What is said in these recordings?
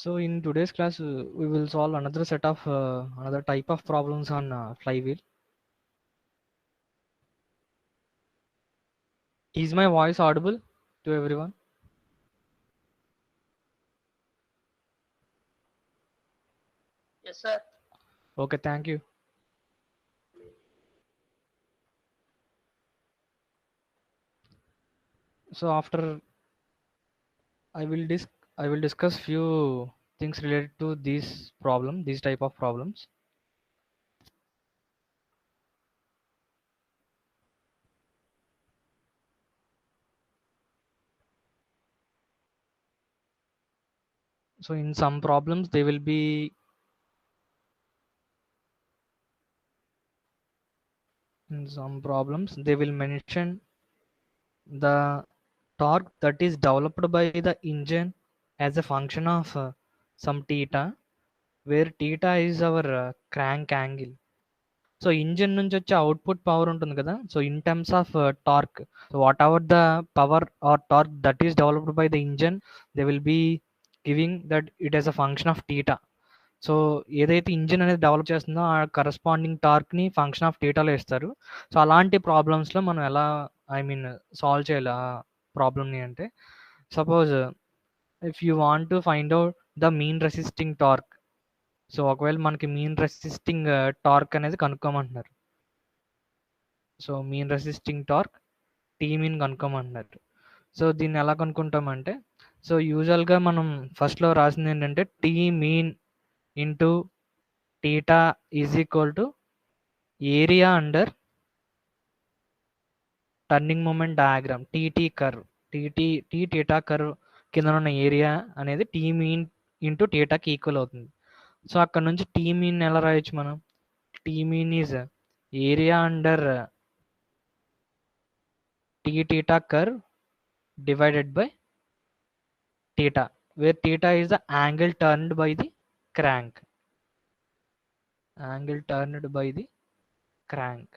So in today's class, we will solve another set of another type of problems on flywheel. Is my voice audible to everyone? Yes, sir. Okay, thank you. So after I will I will discuss few things related to these type of problems. So in some problems they will be mention the torque that is developed by the engine as a function of some theta, where theta is our crank angle. So engine నుంచి వచ్చే output power ఉంటుంది కదా, so in terms of torque, so whatever the power or torque that is developed by the engine, they will be giving that it is a function of theta. So ఏదైతే engine అనేది develop చేస్తుందో ఆ corresponding టార్క్ని function of టీటాలో ఇస్తారు. So అలాంటి ప్రాబ్లమ్స్లో మనం ఎలా సాల్వ్ చేయాలి ఆ ప్రాబ్లమ్ని అంటే, suppose if you want to find out the mean resisting torque. So ఒకవేళ మనకి మీన్ రెసిస్టింగ్ టార్క్ అనేది కనుక్కోమంటున్నారు. So mean resisting torque T mean కనుక్కోమంటున్నారు. సో దీన్ని ఎలా కనుక్కుంటామంటే, సో యూజువల్గా మనం ఫస్ట్లో రాసింది ఏంటంటే T mean into theta is equal to area under turning moment diagram TT curve. T theta curve కింద ఉన్న ఏరియా అనేది టీ మీన్ ఇంటూ టీటాకి ఈక్వల్ అవుతుంది. సో అక్కడ నుంచి టీ మీన్ ఎలా రాయొచ్చు మనం? T mean is area under T theta curve divided by theta, where theta is the angle turned by the crank. Angle turned by the crank.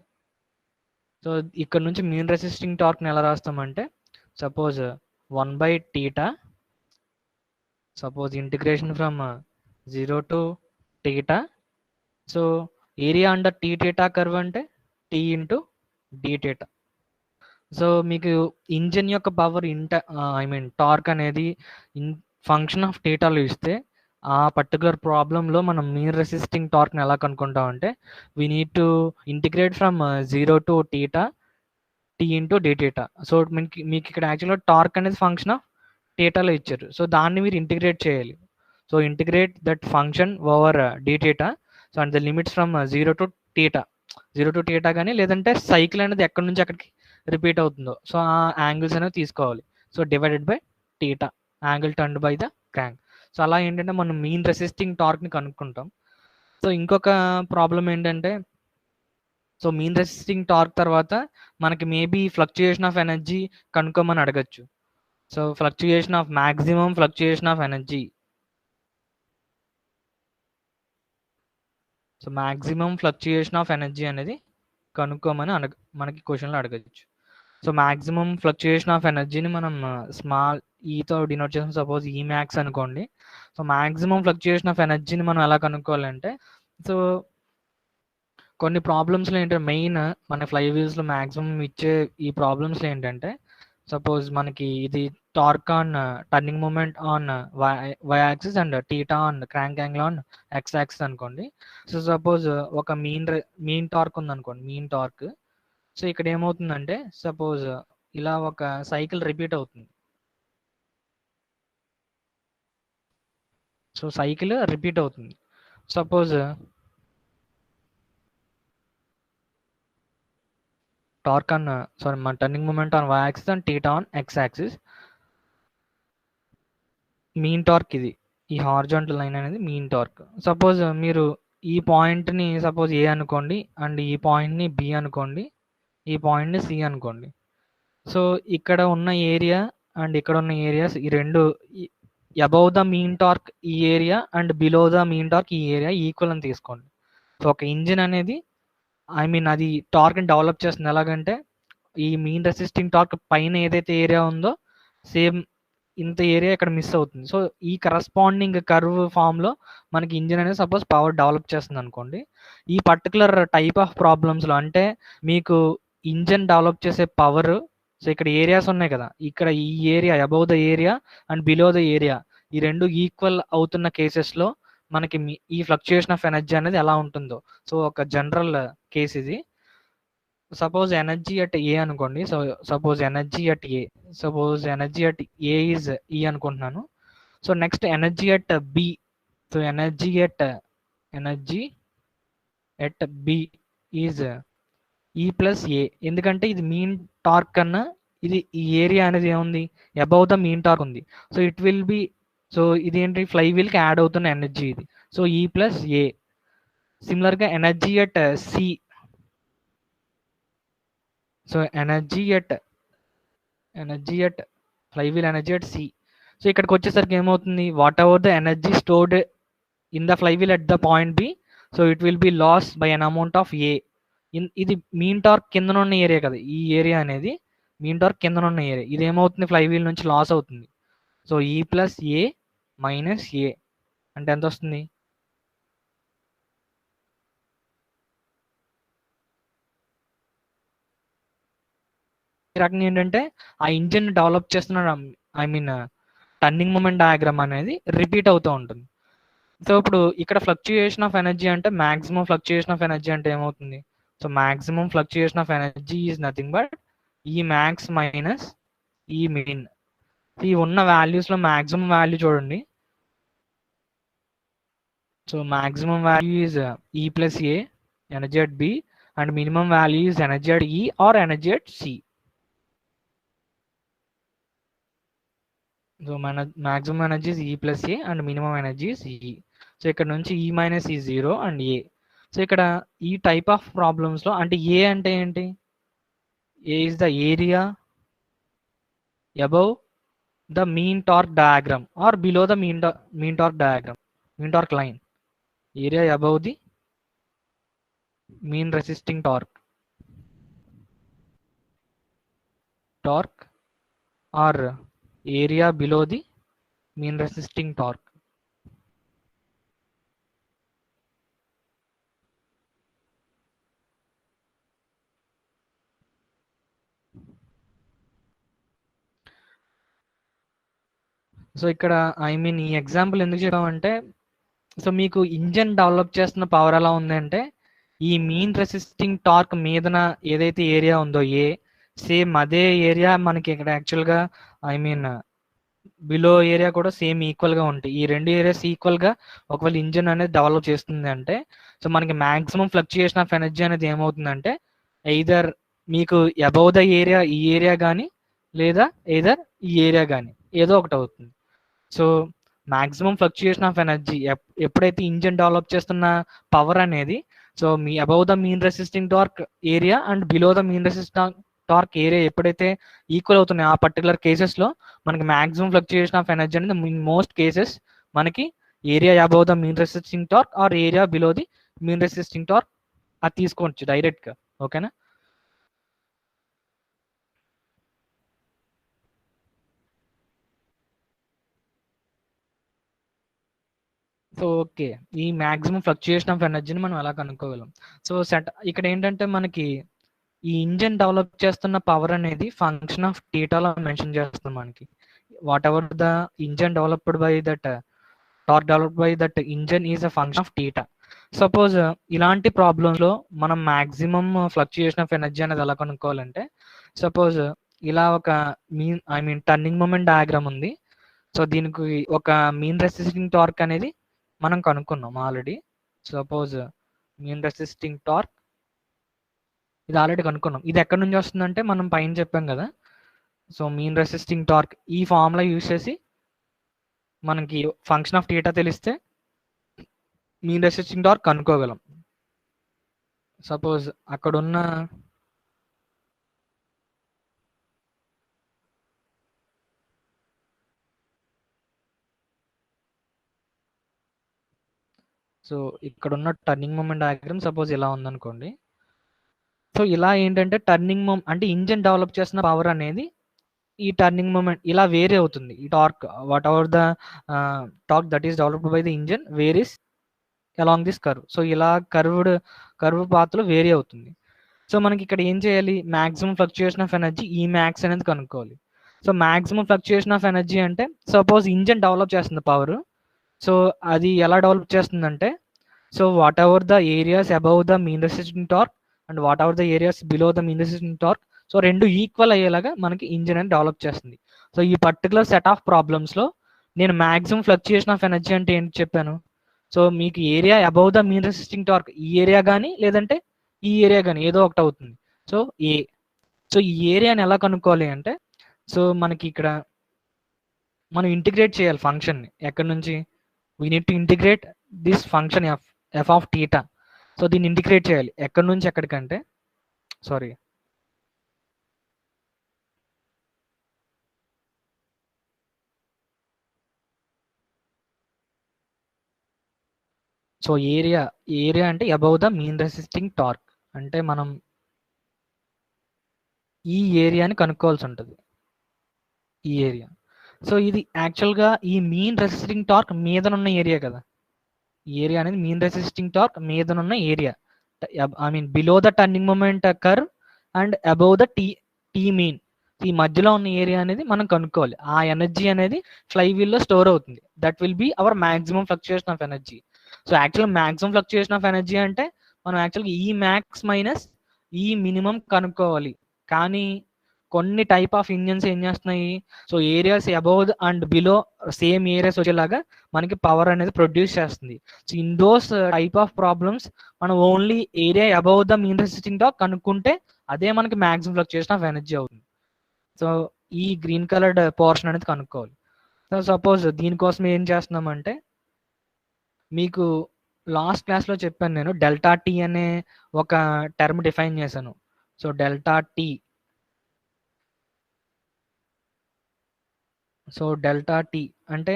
So ఇక్కడ నుంచి mean resisting టార్క్ని ఎలా రాస్తామంటే, suppose 1/θ, suppose integration from 0 to θ. So area under T theta curve అంటే T into D theta. So మీకు engine యొక్క power torque అనేది function of థీటాలో ఇస్తే, ఆ పర్టికులర్ ప్రాబ్లంలో మనం మీన్ రెసిస్టింగ్ టార్క్ని ఎలా కనుక్కుంటామంటే, we need to integrate from 0 to θ T into D theta. So మీకు ఇక్కడ యాక్చువల్గా టార్క్ అనేది ఫంక్షన్ ఆఫ్ థీటాలో ఇచ్చారు. సో దాన్ని మీరు ఇంటిగ్రేట్ చేయాలి. So integrate that function over D theta. So and the limits from 0 to θ కానీ, లేదంటే సైకిల్ అనేది ఎక్కడి నుంచి అక్కడికి రిపీట్ అవుతుందో, సో ఆ యాంగిల్స్ అనేవి తీసుకోవాలి. So divided by theta, angle turned by the crank. So అలా ఏంటంటే మనం మీన్ రెసిస్టింగ్ టార్క్ని కనుక్కుంటాం. సో ఇంకొక ప్రాబ్లం ఏంటంటే, సో మీన్ రెసిస్టింగ్ టార్క్ తర్వాత మనకి మేబీ ఫ్లక్చుయేషన్ ఆఫ్ ఎనర్జీ కనుక్కోమని అడగచ్చు. So maximum fluctuation of energy, so maximum fluctuation of energy అనేది కనుక్కోమని మనకి క్వశ్చన్లో అడగచ్చు. సో మ్యాక్సిమం ఫ్లక్చుయేషన్ ఆఫ్ ఎనర్జీని మనం స్మాల్ ఈతో డినోట్ చేస్తాం. సపోజ్ ఈ మ్యాక్స్ అనుకోండి. సో మ్యాక్సిమం ఫ్లక్చుయేషన్ ఆఫ్ ఎనర్జీని మనం ఎలా కనుక్కోవాలంటే, సో కొన్ని ప్రాబ్లమ్స్లో ఏంటంటే మెయిన్ మన ఫ్లై వీల్స్లో మ్యాక్సిమం ఇచ్చే ఈ ప్రాబ్లమ్స్లో ఏంటంటే, సపోజ్ మనకి ఇది torque on turning moment on Y axis and theta on crank angle on X axis అనుకోండి. సో సపోజ్ ఒక మీన్ టార్క్ ఉందనుకోండి, మీన్ టార్క్. సో ఇక్కడ ఏమవుతుందంటే, సపోజ్ ఇలా ఒక సైకిల్ రిపీట్ అవుతుంది. సో సైకిల్ రిపీట్ అవుతుంది. సపోజ్ టార్క్ ఆన్ మన turning moment on Y axis and theta on X axis. Mean torque ఇది, ఈ హార్జాంటల్ లైన్ అనేది మీన్ టార్క్. సపోజ్ మీరు ఈ పాయింట్ని సపోజ్ ఏ అనుకోండి, అండ్ ఈ పాయింట్ని బి అనుకోండి, ఈ పాయింట్ని సి అనుకోండి. సో ఇక్కడ ఉన్న ఏరియా అండ్ ఇక్కడ ఉన్న ఏరియాస్ ఈ రెండు అబౌవ్ ద మీన్ టార్క్ ఈ area and below the mean torque ఈ ఏరియా ఈక్వల్ అని తీసుకోండి. సో ఒక ఇంజిన్ అనేది అది టార్క్ని డెవలప్ చేస్తుంది. ఎలాగంటే ఈ మీన్ రెసిస్టింగ్ టార్క్ పైన ఏదైతే ఏరియా ఉందో సేమ్ ఇంత ఏరియా ఇక్కడ మిస్ అవుతుంది. సో ఈ కరస్పాండింగ్ కర్వ్ ఫామ్లో మనకి ఇంజిన్ అనేది సపోజ్ పవర్ డెవలప్ చేస్తుంది అనుకోండి. ఈ పర్టికులర్ టైప్ ఆఫ్ ప్రాబ్లమ్స్లో అంటే మీకు ఇంజిన్ డెవలప్ చేసే పవర్, సో ఇక్కడ ఏరియాస్ ఉన్నాయి కదా, ఇక్కడ ఈ area above the area and below the area ఈ రెండు ఈక్వల్ అవుతున్న కేసెస్లో మనకి ఈ ఫ్లక్చుయేషన్ ఆఫ్ ఎనర్జీ అనేది ఎలా ఉంటుందో. సో ఒక జనరల్ కేస్ ఇది. సపోజ్ ఎనర్జీ అట్ ఏ అనుకోండి. So suppose energy at A, suppose energy at A is E అనుకుంటున్నాను. So next energy at B. So energy at B is E plus A. ఎందుకంటే ఇది mean torque కన్నా ఇది ఈ area అనేది ఏముంది, above the mean torque ఉంది. So it will be, so ఇది ఏంటి, ఫ్లై వీల్కి యాడ్ అవుతున్న ఎనర్జీ ఇది. So E plus A. సిమిలర్గా energy at C. So energy at flywheel energy at C. So ఇక్కడికి వచ్చేసరికి ఏమవుతుంది, whatever the energy stored in the flywheel at the point B, so it will be loss by an amount of A. ఇది mean torque కిందనున్న area కదా, ఈ area అనేది mean torque కిందనున్న area. ఇది ఏమవుతుంది, flywheel నుంచి లాస్ అవుతుంది. So E plus ఏ minus ఏ అంటే ఎంత వస్తుంది, ఈ రకంగా ఏంటంటే ఆ ఇంజిన్ డెవలప్ చేస్తున్న, I mean turning moment diagram అనేది రిపీట్ అవుతూ ఉంటుంది. సో ఇప్పుడు ఇక్కడ ఫ్లక్చుయేషన్ ఆఫ్ ఎనర్జీ అంటే మాక్సిమం ఫ్లక్చుయేషన్ ఆఫ్ ఎనర్జీ అంటే ఏమవుతుంది, so maximum fluctuation of energy is nothing but E max minus E min. ఈ ఉన్న వాల్యూస్లో మాక్సిమం వాల్యూ చూడండి. So maximum value is E plus A energy at B and minimum value is energy at E or energy at C. So మన maximum energy is ఈ plus A and minimum energy is ఈ. So ఇక్కడ నుంచి ఈ minus ఈ zero and A. So ఇక్కడ ఈ type of ప్రాబ్లమ్స్లో అంటే ఏ అంటే ఏంటి, A is the area above the mean torque diagram or below the mean torque diagram, mean torque line. Area above the mean resisting torque or area below the mean resisting torque. So ఇక్కడ I mean ఈ example ఎందుకు చెప్పామంటే, so మీకు engine develop చేస్తున్న power ఎలా ఉంది అంటే ఈ మీన్ రెసిస్టింగ్ టార్క్ మీదన ఏదైతే ఏరియా ఉందో ఏ, సేమ్ అదే ఏరియా మనకి ఇక్కడ యాక్చువల్గా ఐ మీన్ బిలో ఏరియా కూడా సేమ్ ఈక్వల్గా ఉంటాయి. ఈ రెండు ఏరియాస్ ఈక్వల్గా ఒకవేళ ఇంజన్ అనేది డెవలప్ చేస్తుంది అంటే, సో మనకి మ్యాక్సిమం ఫ్లక్చుయేషన్ ఆఫ్ ఎనర్జీ అనేది ఏమవుతుందంటే ఎయిదర్ మీకు అబౌవ్ ద ఏరియా ఈ ఏరియా కానీ లేదా ఎయిదర్ ఈ ఏరియా కానీ ఏదో ఒకటి అవుతుంది. So maximum fluctuation of energy ఎప్పుడైతే ఇంజిన్ డెవలప్ చేస్తున్న పవర్ అనేది, సో మీ above the mean resisting torque area and below the mean resisting torque area ఎప్పుడైతే ఈక్వల్ అవుతున్నాయి ఆ పర్టికులర్ కేసెస్లో మనకి మాక్సిమం ఫ్లక్చుయేషన్ ఆఫ్ ఎనర్జీ అనేది ఇన్ మోస్ట్ కేసెస్ మనకి area above the mean resisting torque or area below the mean resisting torque అది తీసుకోవచ్చు డైరెక్ట్గా. ఓకేనా. సో ఓకే, ఈ మ్యాక్సిమం ఫ్లక్చుయేషన్ ఆఫ్ ఎనర్జీని మనం ఎలా కనుక్కోగలం. సో ఇక్కడ ఏంటంటే మనకి ఈ ఇంజన్ డెవలప్ చేస్తున్న పవర్ అనేది ఫంక్షన్ ఆఫ్ టీటాలో మెన్షన్ చేస్తుంది మనకి. What ever the engine developed by that torque developed by that engine is a function of theta. Suppose ఇలాంటి ప్రాబ్లమ్స్లో మనం మ్యాక్సిమం ఫ్లక్చుయేషన్ ఆఫ్ ఎనర్జీ అనేది ఎలా కనుక్కోవాలంటే, సపోజ్ ఇలా ఒక టర్నింగ్ మూమెంట్ డయాగ్రామ్ ఉంది. సో దీనికి ఒక మీన్ రెసిస్టింగ్ టార్క్ అనేది మనం కనుక్కున్నాం already. Suppose mean resisting torque ఇది ఆల్రెడీ కనుక్కున్నాం. ఇది ఎక్కడి నుంచి వస్తుందంటే మనం పైన చెప్పాం కదా. సో మీన్ రెసిస్టింగ్ టార్క్ ఈ ఫార్ములా యూజ్ చేసి మనకి ఫంక్షన్ ఆఫ్ థీటా తెలిస్తే మీన్ రెసిస్టింగ్ టార్క్ కనుక్కోగలం. సపోజ్ అక్కడున్న సో ఇక్కడున్న టర్నింగ్ మూమెంట్ డయాగ్రామ్ సపోజ్ ఇలా ఉందనుకోండి. సో ఇలా ఏంటంటే టర్నింగ్ అంటే ఇంజిన్ డెవలప్ చేస్తున్న పవర్ అనేది ఈ టర్నింగ్ మూమెంట్ ఇలా వేరీ అవుతుంది. ఈ torque what ever the torque that is developed by the engine varies along this curve. So ఇలా కర్వ్ పాత్లో వేరీ అవుతుంది. సో మనకి ఇక్కడ ఏం చేయాలి, మాక్సిమం ఫ్లక్చుయేషన్ ఆఫ్ ఎనర్జీ ఈ మ్యాక్స్ అనేది కనుక్కోవాలి. So maximum fluctuation of energy అంటే సపోజ్ ఇంజన్ డెవలప్ చేస్తుంది పవర్. సో అది ఎలా డెవలప్ చేస్తుందంటే, so whatever the areas above the mean resisting torque and what ever the areas below the mean resisting torque, so రెండు equal అయ్యేలాగా మనకి engine అనేది develop చేస్తుంది. సో ఈ పర్టికులర్ సెట్ ఆఫ్ ప్రాబ్లమ్స్లో నేను మాక్సిమం ఫ్లక్చుయేషన్ ఆఫ్ ఎనర్జీ అంటే ఏంటి చెప్పాను. సో మీకు area above the mean resisting torque ఈ ఏరియా కానీ లేదంటే ఈ ఏరియా కానీ ఏదో ఒకటి అవుతుంది. సో సో ఈ ఏరియాని ఎలా కనుక్కోవాలి అంటే, సో మనకి ఇక్కడ మనం ఇంటిగ్రేట్ చేయాలి ఫంక్షన్ని. ఎక్కడి నుంచి, we need to integrate this function F of theta. So దీన్ని ఇంటిగ్రేట్ చేయాలి ఎక్కడి నుంచి ఎక్కడికంటే, సారీ సో ఏరియా అంటే above the mean resisting torque, అంటే మనం ఈ ఏరియాని కనుక్కోవాల్సి ఉంటుంది, ఈ ఏరియా. సో ఇది యాక్చువల్గా ఈ మీన్ రెసిస్టింగ్ టార్క్ మీదనున్న ఏరియా కదా. ఈ ఏరియా అనేది మీన్ రెసిస్టింగ్ టార్క్ మీదనున్న area, I mean below the turning moment curve and above the T mean. ఈ మధ్యలో ఉన్న ఏరియా అనేది మనం కనుక్కోవాలి. ఆ ఎనర్జీ అనేది ఫ్లై వీల్లో స్టోర్ అవుతుంది. That will be our maximum fluctuation of energy. So యాక్చువల్గా మాక్సిమం ఫ్లక్చుయేషన్ ఆఫ్ ఎనర్జీ అంటే మనం యాక్చువల్గా ఈ మ్యాక్స్ మైనస్ ఈ మినిమం కనుక్కోవాలి. కానీ కొన్ని టైప్ ఆఫ్ ఇంజన్స్ ఏం చేస్తున్నాయి, so areas above and below same areas వచ్చేలాగా మనకి పవర్ అనేది ప్రొడ్యూస్ చేస్తుంది. So in those type of problems మనం only area above the mean resisting torque కనుక్కుంటే అదే మనకి మాక్సిమం ఫ్లక్చుయేషన్ ఆఫ్ ఎనర్జీ అవుతుంది. సో ఈ గ్రీన్ కలర్డ్ పోర్షన్ అనేది కనుక్కోవాలి. సో సపోజ్ దీనికోసం ఏం చేస్తున్నామంటే, మీకు లాస్ట్ క్లాస్లో చెప్పాను నేను, డెల్టా టీ అనే ఒక టర్మ్ డిఫైన్ చేశాను. So delta T, so delta T అంటే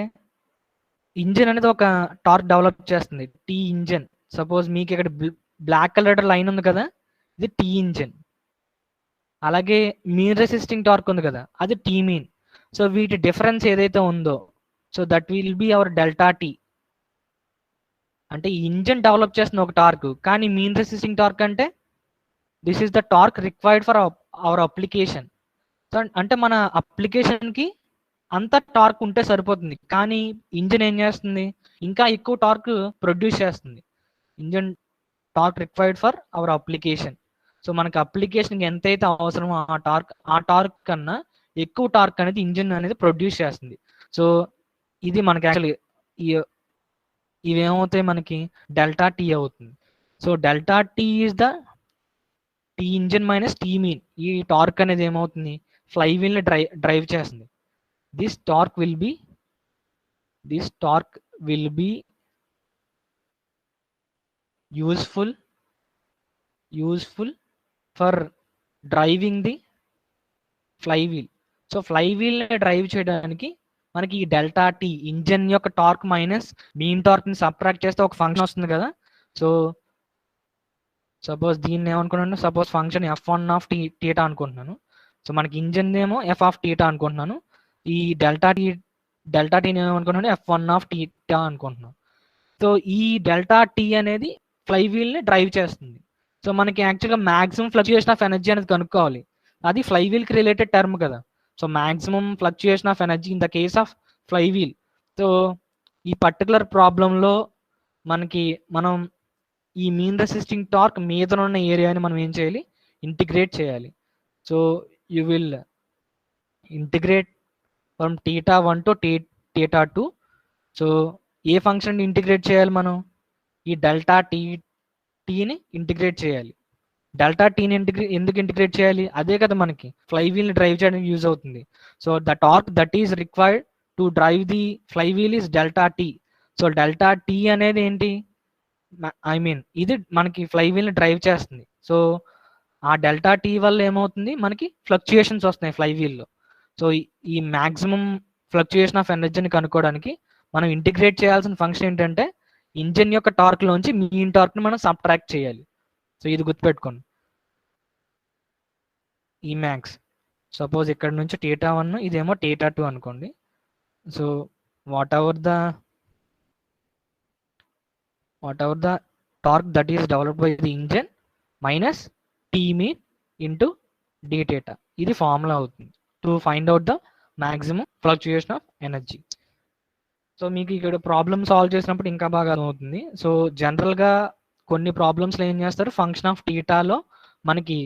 ఇంజిన్ అనేది ఒక టార్క్ డెవలప్ చేస్తుంది, టీ ఇంజిన్. సపోజ్ మీకు ఇక్కడ బ్లాక్ కలర్ లైన్ ఉంది కదా, ఇది టీ ఇంజిన్. అలాగే మీన్ రెసిస్టింగ్ టార్క్ ఉంది కదా, అది టీ మీన్. సో వీటి డిఫరెన్స్ ఏదైతే ఉందో, so that will be our delta T. అంటే ఈ ఇంజిన్ డెవలప్ చేస్తున్న ఒక టార్క్, కానీ మీన్ రెసిస్టింగ్ టార్క్ అంటే this is the torque required for our application. So అంటే మన అప్లికేషన్కి అంత టార్క్ ఉంటే సరిపోతుంది, కానీ ఇంజిన్ ఏం చేస్తుంది, ఇంకా ఎక్కువ టార్క్ ప్రొడ్యూస్ చేస్తుంది. Engine torque required for our application. So మనకి అప్లికేషన్కి ఎంతైతే అవసరమో ఆ టార్క్ కన్నా ఎక్కువ టార్క్ అనేది ఇంజిన్ అనేది ప్రొడ్యూస్ చేస్తుంది. సో ఇది మనకి యాక్చువల్లీ ఇవేమవుతాయి, మనకి డెల్టా టీ అవుతుంది. So delta T is the T engine minus T mean. ఈ టార్క్ అనేది ఏమవుతుంది, ఫ్లై వీల్ని డ్రైవ్ చేస్తుంది. This torque will be useful for driving the fly wheel. So fly వీల్ని డ్రైవ్ చేయడానికి మనకి ఈ డెల్టా టీ ఇంజన్ యొక్క టార్క్ మైనస్ మీన్ టార్క్ని సబ్ట్రాక్ట్ చేస్తే ఒక ఫంక్షన్ వస్తుంది కదా. సో సపోజ్ దీన్ని ఏమనుకున్నాను, suppose function F1 of theta అనుకుంటున్నాను. సో మనకి ఇంజన్ ఏమో ఎఫ్ ఆఫ్ టీటా అనుకుంటున్నాను. ఈ డెల్టా టీని ఏమనుకుంటున్నాను, F1 ఆఫ్ టీటా అనుకుంటున్నాను. సో ఈ డెల్టా టీ అనేది ఫ్లై వీల్ని డ్రైవ్ చేస్తుంది. సో మనకి యాక్చువల్గా మాక్సిమం ఫ్లక్చుయేషన్ ఆఫ్ ఎనర్జీ అనేది కనుక్కోవాలి. అది ఫ్లై వీల్కి రిలేటెడ్ టర్మ్ కదా. So maximum fluctuation of energy in the case of fly wheel. So ఈ పర్టికులర్ ప్రాబ్లంలో మనం ఈ మీన్ రెసిస్టింగ్ టార్క్ మీదనున్న ఏరియాని మనం ఏం చేయాలి, ఇంటిగ్రేట్ చేయాలి. So you will integrate from θ1 to θ2. So ఏ ఫంక్షన్ ఇంటిగ్రేట్ చేయాలి మనం, ఈ డెల్టా టీని ఇంటిగ్రేట్ చేయాలి. డెల్టా టీని ఎందుకు ఇంటిగ్రేట్ చేయాలి, అదే కదా మనకి ఫ్లై వీల్ని డ్రైవ్ చేయడానికి యూజ్ అవుతుంది. So the torque that is required to drive the fly wheel is delta T. So delta T అనేది ఏంటి, ఐ మీన్ ఇది మనకి ఫ్లై వీల్ని డ్రైవ్ చేస్తుంది. సో ఆ డెల్టా టీ వల్ల ఏమవుతుంది, మనకి ఫ్లక్చుయేషన్స్ వస్తున్నాయి ఫ్లై వీల్లో. సో ఈ మ్యాక్సిమం ఫ్లక్చుయేషన్ ఆఫ్ ఎనర్జీని కనుక్కోవడానికి మనం ఇంటిగ్రేట్ చేయాల్సిన ఫంక్షన్ ఏంటంటే, ఇంజిన్ యొక్క టార్క్లోంచి మీన్ టార్క్ని మనం సబ్ట్రాక్ట్ చేయాలి. సో ఇది గుర్తుపెట్టుకోండి, ఈ మ్యాక్స్. సపోజ్ ఇక్కడ నుంచి θ1 ఇదేమో θ2 అనుకోండి. So whatever the torque that is developed by the engine minus T mean into dθ, ఇది ఫార్ములా అవుతుంది to find out the maximum fluctuation of energy. So మీకు ఇక్కడ ప్రాబ్లమ్ సాల్వ్ చేసినప్పుడు ఇంకా బాగా అర్థమవుతుంది. సో జనరల్గా కొన్ని ప్రాబ్లమ్స్లో ఏం చేస్తారు, ఫంక్షన్ ఆఫ్ టీటాలో మనకి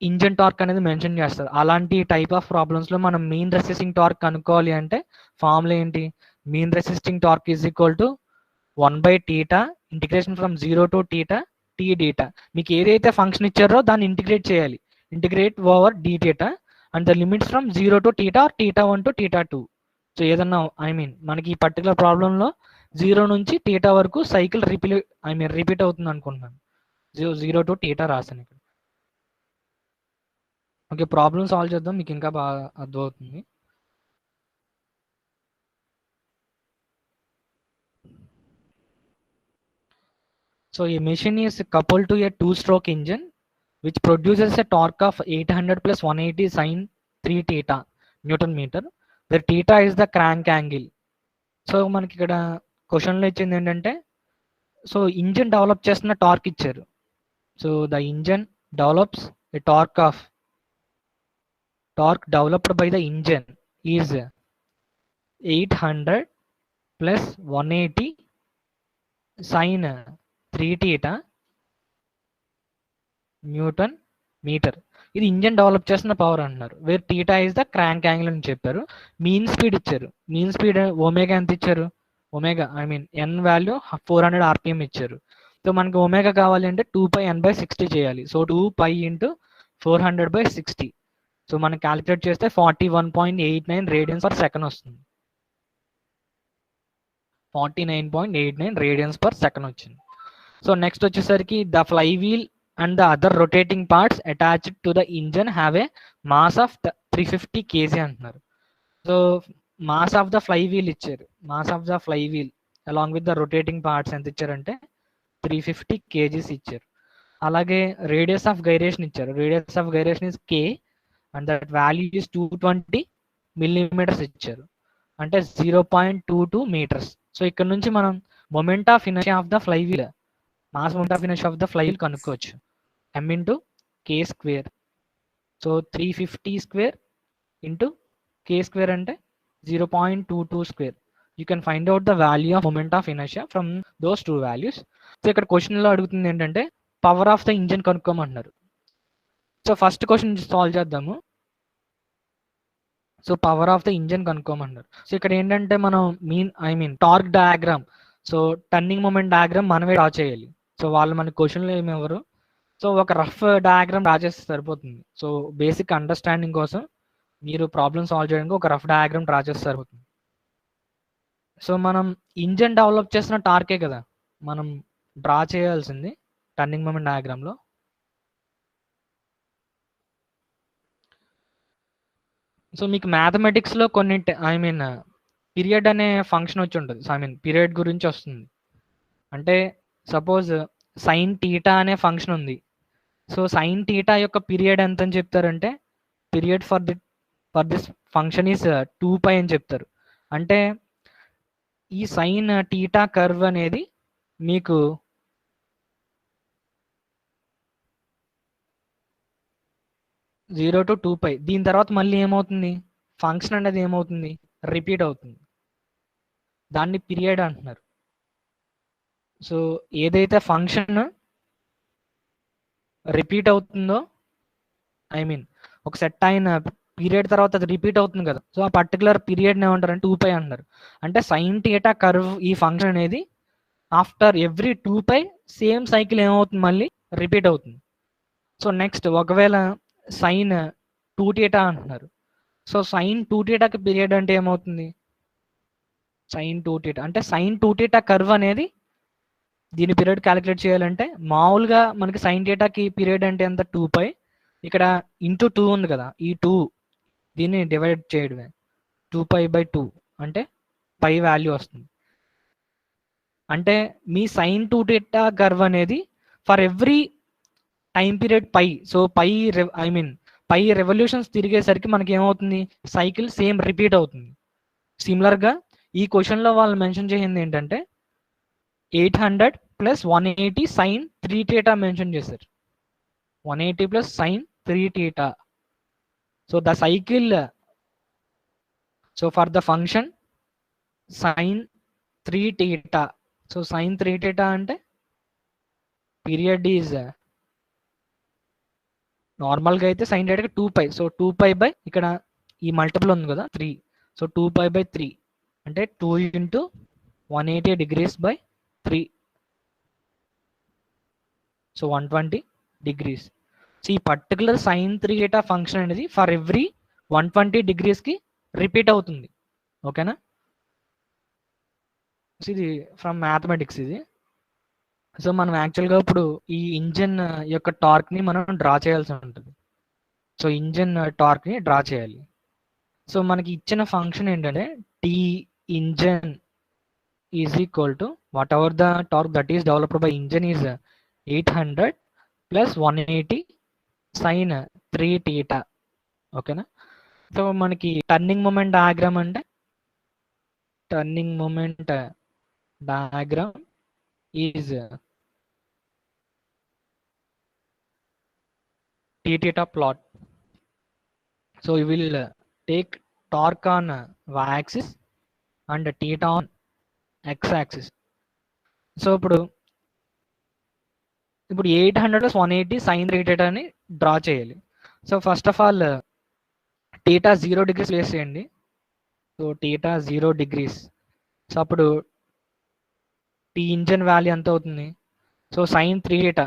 ఇంజన్ టార్క్ అనేది మెన్షన్ చేస్తారు. అలాంటి టైప్ ఆఫ్ ప్రాబ్లమ్స్లో మనం మీన్ రెసిస్టింగ్ టార్క్ కనుక్కోవాలి అంటే ఫార్ములా ఏంటి, mean resisting torque is equal to 1/θ integration from 0 to θ t dθ. మీకు ఏదైతే ఫంక్షన్ ఇచ్చారో దాన్ని ఇంటిగ్రేట్ చేయాలి, integrate over dθ and the limits from 0 to θ or θ1 to θ2. So ఏదన్నా మనకి ఈ పర్టికులర్ ప్రాబ్లంలో 0 నుంచి θ వరకు సైకిల్ రిపీట్ అవుతుంది అనుకుంటున్నాను. 0 to θ రాసాను ఇక్కడ. ఓకే, ప్రాబ్లమ్ సాల్వ్ చేద్దాం, మీకు ఇంకా బాగా అర్థమవుతుంది. So a machine is coupled to a two-stroke engine which produces a torque of 800 plus 180 sin 3θ Newton meter, where θ is the crank angle. So మనకి ఇక్కడ క్వశ్చన్లో ఇచ్చింది ఏంటంటే, సో ఇంజన్ డెవలప్ చేస్తున్న టార్క్ ఇచ్చారు. So the engine develops a torque developed by the engine is 800 plus 180 sin 3θ newton metre. ఇది engine develop చేస్తున్న power అంటున్నారు. Where θ is the crank angle అని చెప్పారు. మీన్ స్పీడ్ ఇచ్చారు. మీన్ స్పీడ్ ఒమేగా ఎంత ఇచ్చారు, ఒమేగా ఎన్ వాల్యూ 400 RPM ఇచ్చారు. So మనకి ఒమేగా కావాలి అంటే 2πn/60 చేయాలి. సో 2π × 400/60. సో మనం క్యాలిక్యులేట్ చేస్తే 41.89 రేడియన్స్ పర్ సెకండ్ వస్తుంది. 49.89 రేడియన్స్ పర్ సెకండ్ వచ్చింది. సో నెక్స్ట్ వచ్చేసరికి the fly wheel and the other rotating parts attached to the engine have a mass of 350 kg అంటున్నారు. So mass of the fly wheel ఇచ్చారు. Mass of the fly wheel along with the rotating parts ఎంత ఇచ్చారంటే 350 kgs ఇచ్చారు. అలాగే radius of gyration ఇచ్చారు. Radius of gyration is k and that value is 220 millimeters ఇచ్చారు, అంటే 0.22 meters. So ఇక్కడ నుంచి మనం moment of inertia of the fly wheel, mass moment of inertia of the fly wheel కనుక్కోవచ్చు. m × k². సో 350² × k² అంటే 0.22². You can find out the value of moment of inertia from those two values. So ఇక్కడ క్వశ్చన్లో అడుగుతుంది ఏంటంటే power of the engine కనుక్కోమంటున్నారు. So first question solve చేద్దాము. So power of the engine కనుక్కోమన్నారు. So ఇక్కడ ఏంటంటే మనం torque diagram, so turning moment diagram మనమే డ్రా చేయాలి. సో వాళ్ళు మన క్వశ్చన్లో ఏమెవరు, సో ఒక రఫ్ డయాగ్రామ్ డ్రా చేస్తే సరిపోతుంది. సో బేసిక్ అండర్స్టాండింగ్ కోసం మీరు ప్రాబ్లమ్ సాల్వ్ చేయడానికి ఒక రఫ్ డయాగ్రామ్ డ్రా చేస్తే సరిపోతుంది. సో మనం ఇంజన్ డెవలప్ చేసిన టార్కే కదా మనం డ్రా చేయాల్సింది టర్నింగ్ మూమెంట్ డయాగ్రామ్లో. సో మీకు మ్యాథమెటిక్స్లో కొన్ని పీరియడ్ అనే ఫంక్షన్ వచ్చి ఉంటుంది. సో పీరియడ్ గురించి వస్తుంది. అంటే సపోజ్ సైన్ టీటా అనే ఫంక్షన్ ఉంది. సో సైన్ టీటా యొక్క పీరియడ్ ఎంత అని చెప్తారంటే period for this function is 2π అని చెప్తారు. అంటే ఈ సైన్ టీటా కర్వ్ అనేది మీకు జీరో టు 2π, దీని తర్వాత మళ్ళీ ఏమవుతుంది, ఫంక్షన్ అనేది ఏమవుతుంది, రిపీట్ అవుతుంది. దాన్ని పీరియడ్ అంటున్నారు. సో ఏదైతే ఫంక్షన్ రిపీట్ అవుతుందో ఒక సెట్ అయిన పీరియడ్ తర్వాత అది రిపీట్ అవుతుంది కదా, సో ఆ పర్టికులర్ పీరియడ్ని ఏమంటారు అంటే 2π అంటారు. అంటే సైన్ థీటా కర్వ్ ఈ ఫంక్షన్ అనేది ఆఫ్టర్ ఎవ్రీ 2π సేమ్ సైకిల్ ఏమవుతుంది, మళ్ళీ రిపీట్ అవుతుంది. సో నెక్స్ట్ ఒకవేళ సైన్ 2θ అంటున్నారు. సో సైన్ 2θకి పీరియడ్ అంటే ఏమవుతుంది, సైన్ 2θ అంటే సైన్ 2θ కర్వ్ అనేది దీని పీరియడ్ క్యాలిక్యులేట్ చేయాలంటే మామూలుగా మనకి సైన్ థీటాకి పీరియడ్ అంటే ఎంత 2π, ఇక్కడ ఇంటూ 2 ఉంది కదా, ఈ 2 దీన్ని డివైడ్ చేయడమే 2π/2 అంటే π వాల్యూ వస్తుంది. అంటే మీ సైన్ 2θ కర్వ్ అనేది for every time period π, so π pi revolutions తిరిగేసరికి మనకి ఏమవుతుంది, సైకిల్ సేమ్ రిపీట్ అవుతుంది. సిమిలర్గా ఈ క్వశ్చన్లో వాళ్ళు మెన్షన్ చేసింది ఏంటంటే 800 ప్లస్ 180 సైన్ 3 theta మెన్షన్ చేశారు. 180 plus sine 3 theta. So the cycle, so for the function sine 3 theta. So sine 3 theta అంటే పీరియడ్ ఈజ్ నార్మల్గా అయితే సైన్ డేటాకి 2π. సో 2π బై ఇక్కడ ఈ మల్టిపుల్ ఉంది కదా 3. సో 2π బై 3 అంటే 2 into 180 degrees by 3. So 120 degrees. So ఈ పర్టికులర్ సైన్ 3 theta ఫంక్షన్ అనేది ఫర్ ఎవ్రీ 120 degreesకి రిపీట్ అవుతుంది. ఓకేనా? సో ఇది ఫ్రమ్ మ్యాథమెటిక్స్ ఇది. సో మనం యాక్చువల్గా ఇప్పుడు ఈ ఇంజన్ యొక్క టార్క్ని మనం డ్రా చేయాల్సి ఉంటుంది. సో ఇంజన్ టార్క్ని డ్రా చేయాలి. సో మనకి ఇచ్చిన ఫంక్షన్ ఏంటంటే T engine is equal to whatever the torque that is developed by engine is 800 plus 180 sine 3 theta. ఓకేనా? సో మనకి టర్నింగ్ మూమెంట్ డయాగ్రామ్ అంటే turning moment diagram is T theta plot. So you will take torque on y axis and theta on x axis. So ఇప్పుడు 800 plus 180 sine 3 theta అని draw చేయాలి. So first of all theta 0 degrees place చేయండి. So theta 0 degrees. So అప్పుడు T engine value ఎంత అవుతుంది? So sine 3 theta.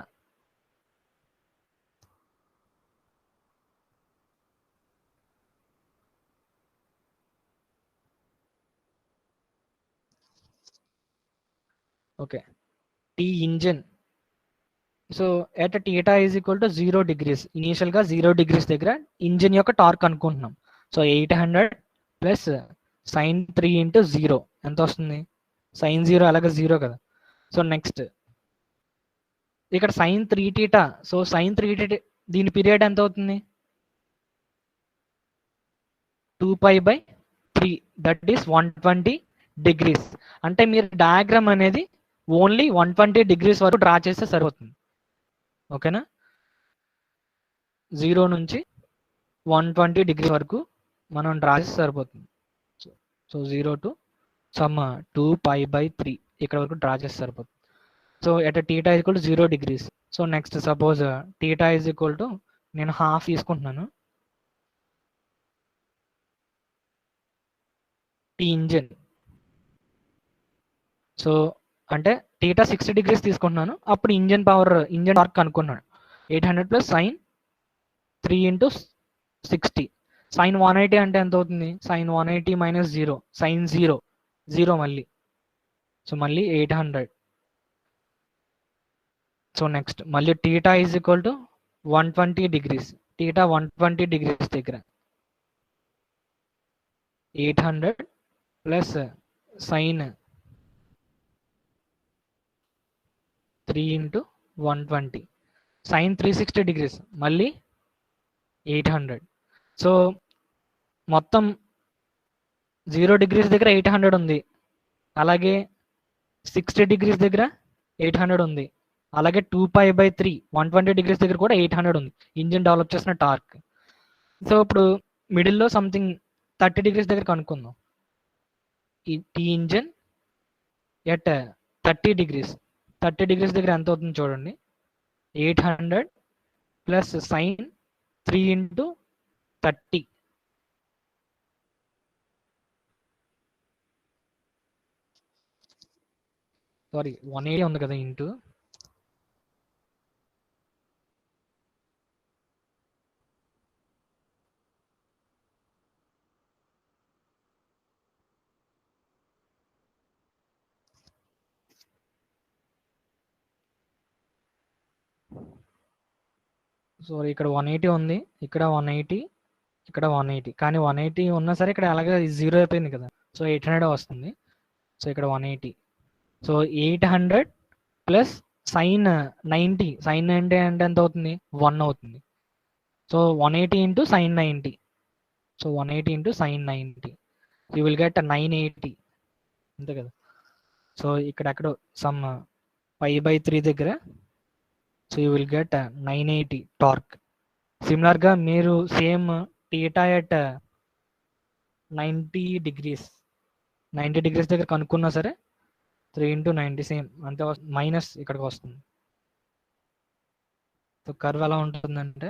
Okay, T engine. So at theta is equal to 0 degrees. ఇనీషియల్గా 0 degrees దగ్గర engine యొక్క torque అనుకుంటున్నాం. So 800 plus sine 3 into 0 ఎంత వస్తుంది? సైన్ 0 అలాగే 0 కదా. సో నెక్స్ట్ ఇక్కడ sine 3 theta. So sine 3 theta దీని పీరియడ్ ఎంత అవుతుంది? 2π బై 3 దట్ ఈస్ 120 degrees. అంటే మీరు డయాగ్రామ్ అనేది ఓన్లీ 120 degrees వరకు డ్రా చేస్తే సరిపోతుంది. ఓకేనా? 0 నుంచి 120 degrees వరకు మనం డ్రా చేస్తే సరిపోతుంది. సో 0 టు సమ్ 2π బై 3 ఇక్కడ వరకు డ్రా చేస్తే సరిపోతుంది. So at theta is equal to 0 degrees. So next suppose theta is equal to నేను హాఫ్ తీసుకుంటున్నాను. T engine. సో అంటే థీటా 60 degrees తీసుకుంటున్నాను. అప్పుడు ఇంజన్ పవర్, ఇంజన్ టార్క్ అనుకున్నాను 800 ప్లస్ సైన్ 3 ఇంటూ 60. సైన్ 180 అంటే ఎంత అవుతుంది? సైన్ 180 మైనస్ 0 సైన్ 0 మళ్ళీ. సో మళ్ళీ 800. సో నెక్స్ట్ మళ్ళీ theta is equal to 120 degrees. Theta 120 degrees దగ్గర 800 plus sine 3 into 120 sine 360 degrees మళ్ళీ 800. సో మొత్తం 0 degrees దగ్గర 800 ఉంది, అలాగే 60 degrees దగ్గర 800 ఉంది, అలాగే 2π బై 3 120 degrees దగ్గర కూడా 800 ఉంది ఇంజిన్ డెవలప్ చేసిన టార్క్. సో ఇప్పుడు మిడిల్లో సంథింగ్ 30 degrees దగ్గర కనుక్కుందాం. ఈ ఇంజిన్ ఎట్ 30 degrees. 30 degrees దగ్గర ఎంత అవుతుంది చూడండి? 800 ప్లస్ సైన్ 3 ఇంటూ 30. సారీ 180 ఉంది కదా ఇంటూ. సో ఇక్కడ 180 ఉంది, ఇక్కడ 180, ఇక్కడ 180. కానీ 180 ఉన్నా సరే ఇక్కడ అలాగే 0 అయిపోయింది కదా. సో 800 వస్తుంది. సో ఇక్కడ 180. So 800 plus sign 90. సైన్ 90 అంటే ఎంత అవుతుంది? 1 అవుతుంది. So 180 into sin 90. So 180 into sin 90. You will get a 980. అంతే కదా. సో ఇక్కడ ఎక్కడో సమ్ π/3 దగ్గర so you will get 980 torque. సిమిలర్గా మీరు సేమ్ టీటా ఎట్ 90 degrees దగ్గర కనుక్కున్నా సరే 3 into 90 సేమ్ అంతే మైనస్ ఇక్కడికి వస్తుంది. సో కర్వ్ ఎలా ఉంటుందంటే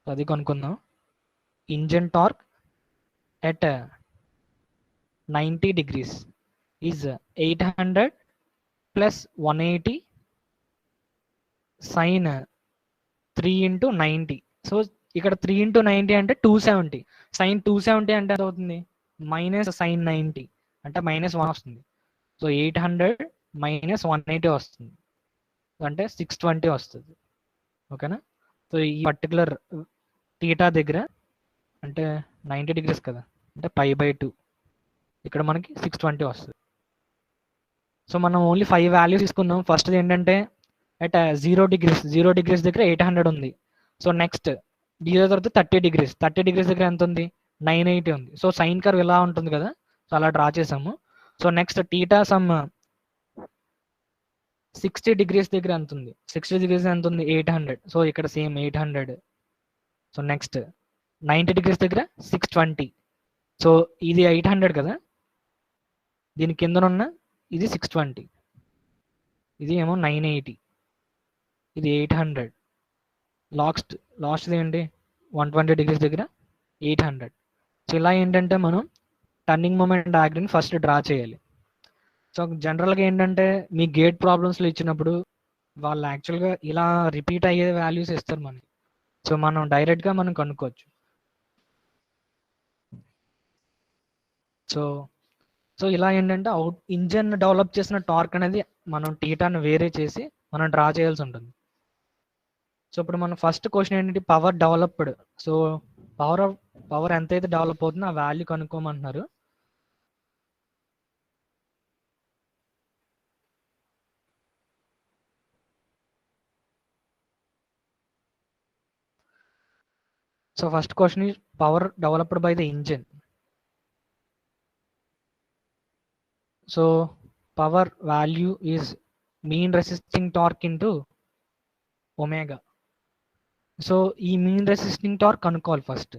అది కనుక్కుందాం. Engine torque at 90 degrees is 800 plus 180 sin 3 into 90. So ఇక్కడ 3 into 90 అంటే 270. sin 270 అంటే ఎంత అవుతుంది? మైనస్ sin 90 అంటే -1 వస్తుంది. సో 800 minus 180 వస్తుంది అంటే 620 వస్తుంది. ఓకేనా. సో ఈ పర్టికులర్ టీటా దగ్గర అంటే 90 degrees కదా, అంటే π/2 ఇక్కడ మనకి 620 వస్తుంది. సో మనం ఓన్లీ 5 వాల్యూస్ తీసుకుందాం. ఫస్ట్ ఏంటంటే అట్ 0 degrees దగ్గర 800 ఉంది. సో నెక్స్ట్ 0 తర్వాత 30 degrees దగ్గర ఎంత ఉంది? 980 ఉంది. సో సైన్ కర్వ్ ఇలా ఉంటుంది కదా, సో అలా డ్రా చేసాము. So next theta some 60 degrees దగ్గర ఎంత ఉంది? 60 degrees ఎంత ఉంది? 800. సో ఇక్కడ సేమ్ 800. సో నెక్స్ట్ 90 degrees దగ్గర 620. సో ఇది 800 కదా, దీని కిందనున్న ఇది 620, ఇది ఏమో 980, ఇది 800. లాస్ట్ ఏంటి? 120 degrees దగ్గర 800. సో ఇలా ఏంటంటే మనం turning moment diagram first draw చేయాలి. సో జనరల్గా ఏంటంటే మీ గేట్ ప్రాబ్లమ్స్లో ఇచ్చినప్పుడు వాళ్ళు యాక్చువల్గా ఇలా రిపీట్ అయ్యే వాల్యూస్ ఇస్తారు మనకి. సో మనం డైరెక్ట్గా మనం కనుక్కోవచ్చు. సో ఇలా ఏంటంటే ఇంజన్ డెవలప్ చేసిన టార్క్ అనేది మనం టీటాను వేరే చేసి మనం డ్రా చేయాల్సి ఉంటుంది. సో ఇప్పుడు మన ఫస్ట్ క్వశ్చన్ ఏంటంటే పవర్ డెవలప్డ్. సో పవర్ ఎంతైతే డెవలప్ అవుతుందో ఆ వాల్యూ కనుక్కోమంటున్నారు. So first question is power developed by the engine. So power value is mean resisting torque into omega. So ఈ మీన్ రెసిస్టింగ్ టార్క్ కనుక్కోవాలి first.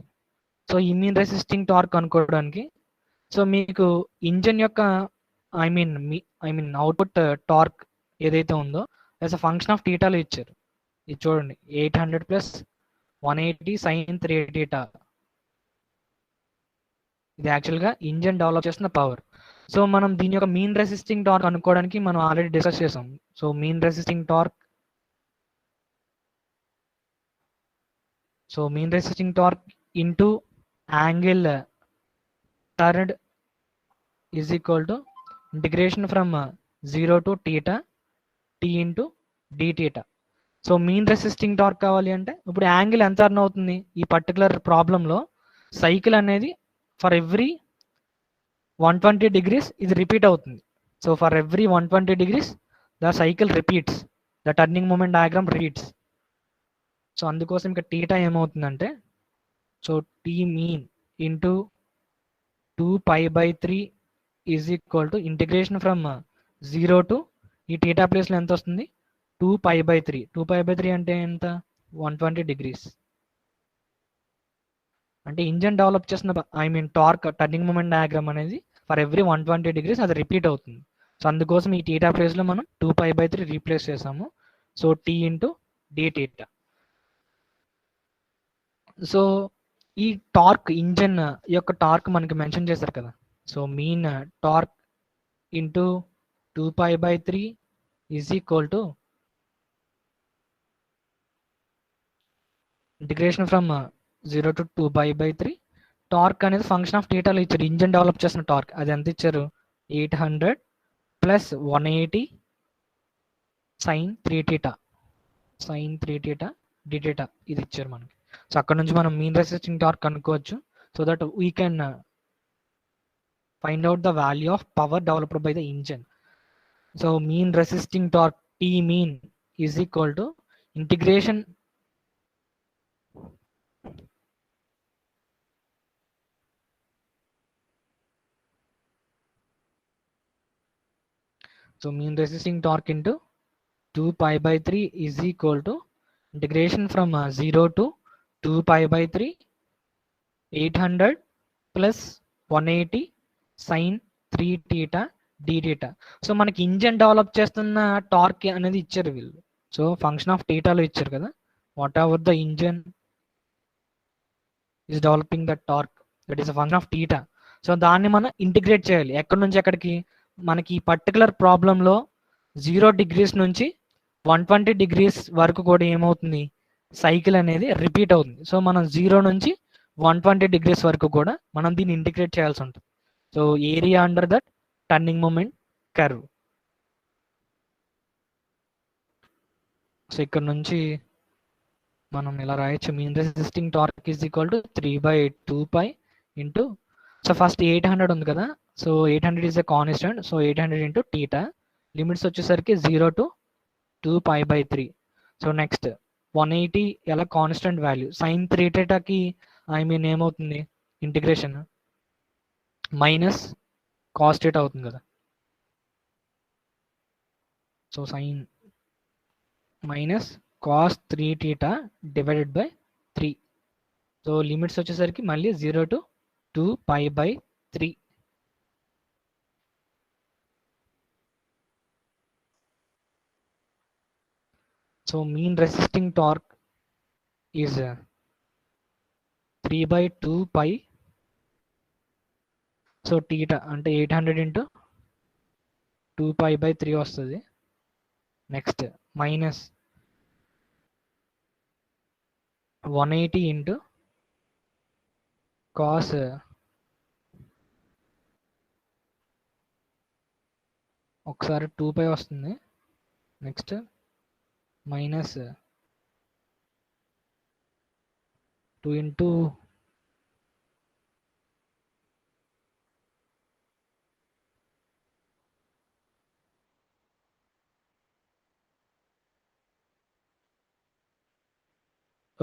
So ఈ mean resisting torque కనుక్కోవడానికి so మీకు engine యొక్క I mean output torque ఏదైతే ఉందో as a function of టీటాలో ఇచ్చారు. ఇది చూడండి, 800 plus 180 sin 380. ఇది యాక్చువల్గా ఇంజన్ డెవలప్ చేస్తున్న పవర్. సో మనం దీని యొక్క మీన్ రెసిస్టింగ్ టార్క్ అనుకోవడానికి మనం ఆల్రెడీ డిస్కస్ చేసాం. So mean resisting torque into angle turned is equal to integration from 0 to θ t into dθ. So mean resisting torque కావాలి అంటే ఇప్పుడు యాంగిల్ ఎంత టర్న్ అవుతుంది? ఈ పర్టికులర్ ప్రాబ్లంలో సైకిల్ అనేది ఫర్ ఎవ్రీ 120 degrees ఇది రిపీట్ అవుతుంది. So for every 120 degrees the cycle repeats, the turning moment diagram repeats. So అందుకోసం ఇక్కడ టీటా ఏమవుతుందంటే so T mean into 2π/3 is equal to integration from 0 to ఈ టీటా ప్లేస్లో ఎంత వస్తుంది? 2π/3. 2π/3 అంటే ఎంత? 120 degrees. అంటే ఇంజన్ డెవలప్ చేసిన టార్క్ టర్నింగ్ మూమెంట్ డయాగ్రామ్ అనేది ఫర్ ఎవ్రీ 120 degrees అది రిపీట్ అవుతుంది. సో అందుకోసం ఈ టీటా ప్లేస్లో మనం 2π/3 రీప్లేస్ చేసాము. So T into dθ. So ఈ టార్క్ ఇంజన్ యొక్క టార్క్ మనకి మెన్షన్ చేశారు కదా. So mean torque into 2π/3 is equal to integration from 0 to 2π/3. Torque అనేది ఫంక్షన్ ఆఫ్ టీటాలో ఇచ్చారు. ఇంజన్ డెవలప్ చేసిన టార్క్ అది ఎంత ఇచ్చారు? 800 plus 180 sin 3θ dθ ఇది ఇచ్చారు మనకి. సో అక్కడ నుంచి మనం మీన్ రెసిస్టింగ్ టార్క్ కనుక్కోవచ్చు. So that we can find out the value of power developed by the engine. So mean resisting torque T mean is equal to integration so mean resisting torque into 2 pi by 3 is equal to integration from 0 to 2 pi by 3 800 plus 180 sin 3 theta d theta. So మనకి engine develop చేస్తున్న torque అనేది ఇచ్చారు వీళ్ళు. So function of థీటాలో ఇచ్చారు కదా, what ever the engine is developing the torque that is a function of theta. So దాన్ని మనం integrate చేయాలి ఎక్కడి నుంచి ఎక్కడికి. మనకి ఈ పర్టికులర్ ప్రాబ్లంలో 0 degrees నుంచి 120 degrees వరకు కూడా ఏమవుతుంది, సైకిల్ అనేది రిపీట్ అవుతుంది. సో మనం 0 నుంచి 120 degrees వరకు కూడా మనం దీన్ని ఇంటిగ్రేట్ చేయాల్సి ఉంటుంది. So area under that turning moment curve. So ఇక్కడ నుంచి మనం ఇలా రాయొచ్చు, mean resisting torque is equal to 3/2 into, so first 800 ఉంది కదా, so 800 is a constant, so 800 into theta. Limits వచ్చేసరికి 0 to 2 pi by 3. So next 180 ఎలా కాన్స్టెంట్ వాల్యూ, సైన్ 3 thetaకి ఐ మీన్ ఏమవుతుంది ఇంటిగ్రేషన్ మైనస్ కాస్ theta అవుతుంది కదా. So sine minus cos 3 theta divided by 3. So limits వచ్చేసరికి మళ్ళీ 0 to 2 pi by 3. So mean resisting torque is 3/2 pi. So theta అంటే 800 into 2 pi by 3 వస్తుంది. Next minus 180 into cos ఒకసారి 2 pi వస్తుంది. Next minus 2 into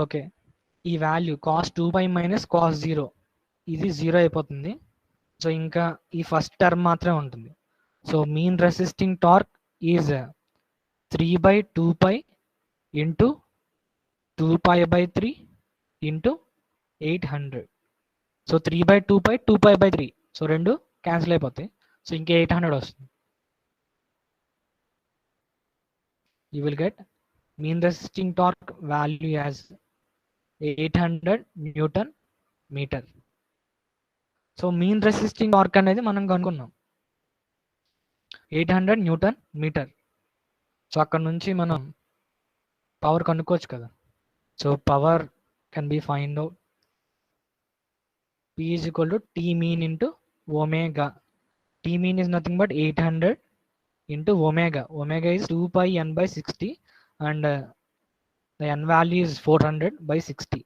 okay, ఈ value cos 2 pi minus cos 0 ఇది 0 అయిపోతుంది. So ఇంకా ఈ ఫస్ట్ టర్మ్ మాత్రమే ఉంటుంది. So mean resisting torque is 3/2 pi into 2 pi by 3 into 800. So 3/2 pi 2 pi by 3, so రెండు క్యాన్సిల్ అయిపోతాయి. సో ఇంకా 800 వస్తుంది. You will get mean resisting torque value as 800 newton metre. So mean resisting torque అనేది మనం కనుక్కున్నాం 800 newton metre. So అక్కడ నుంచి మనం power కనుక్కోవచ్చు కదా. So power can be find out P is equal to T mean into omega. T mean is nothing but 800 into omega. Omega is 2 pi n by 60 and the n value is 400 by 60.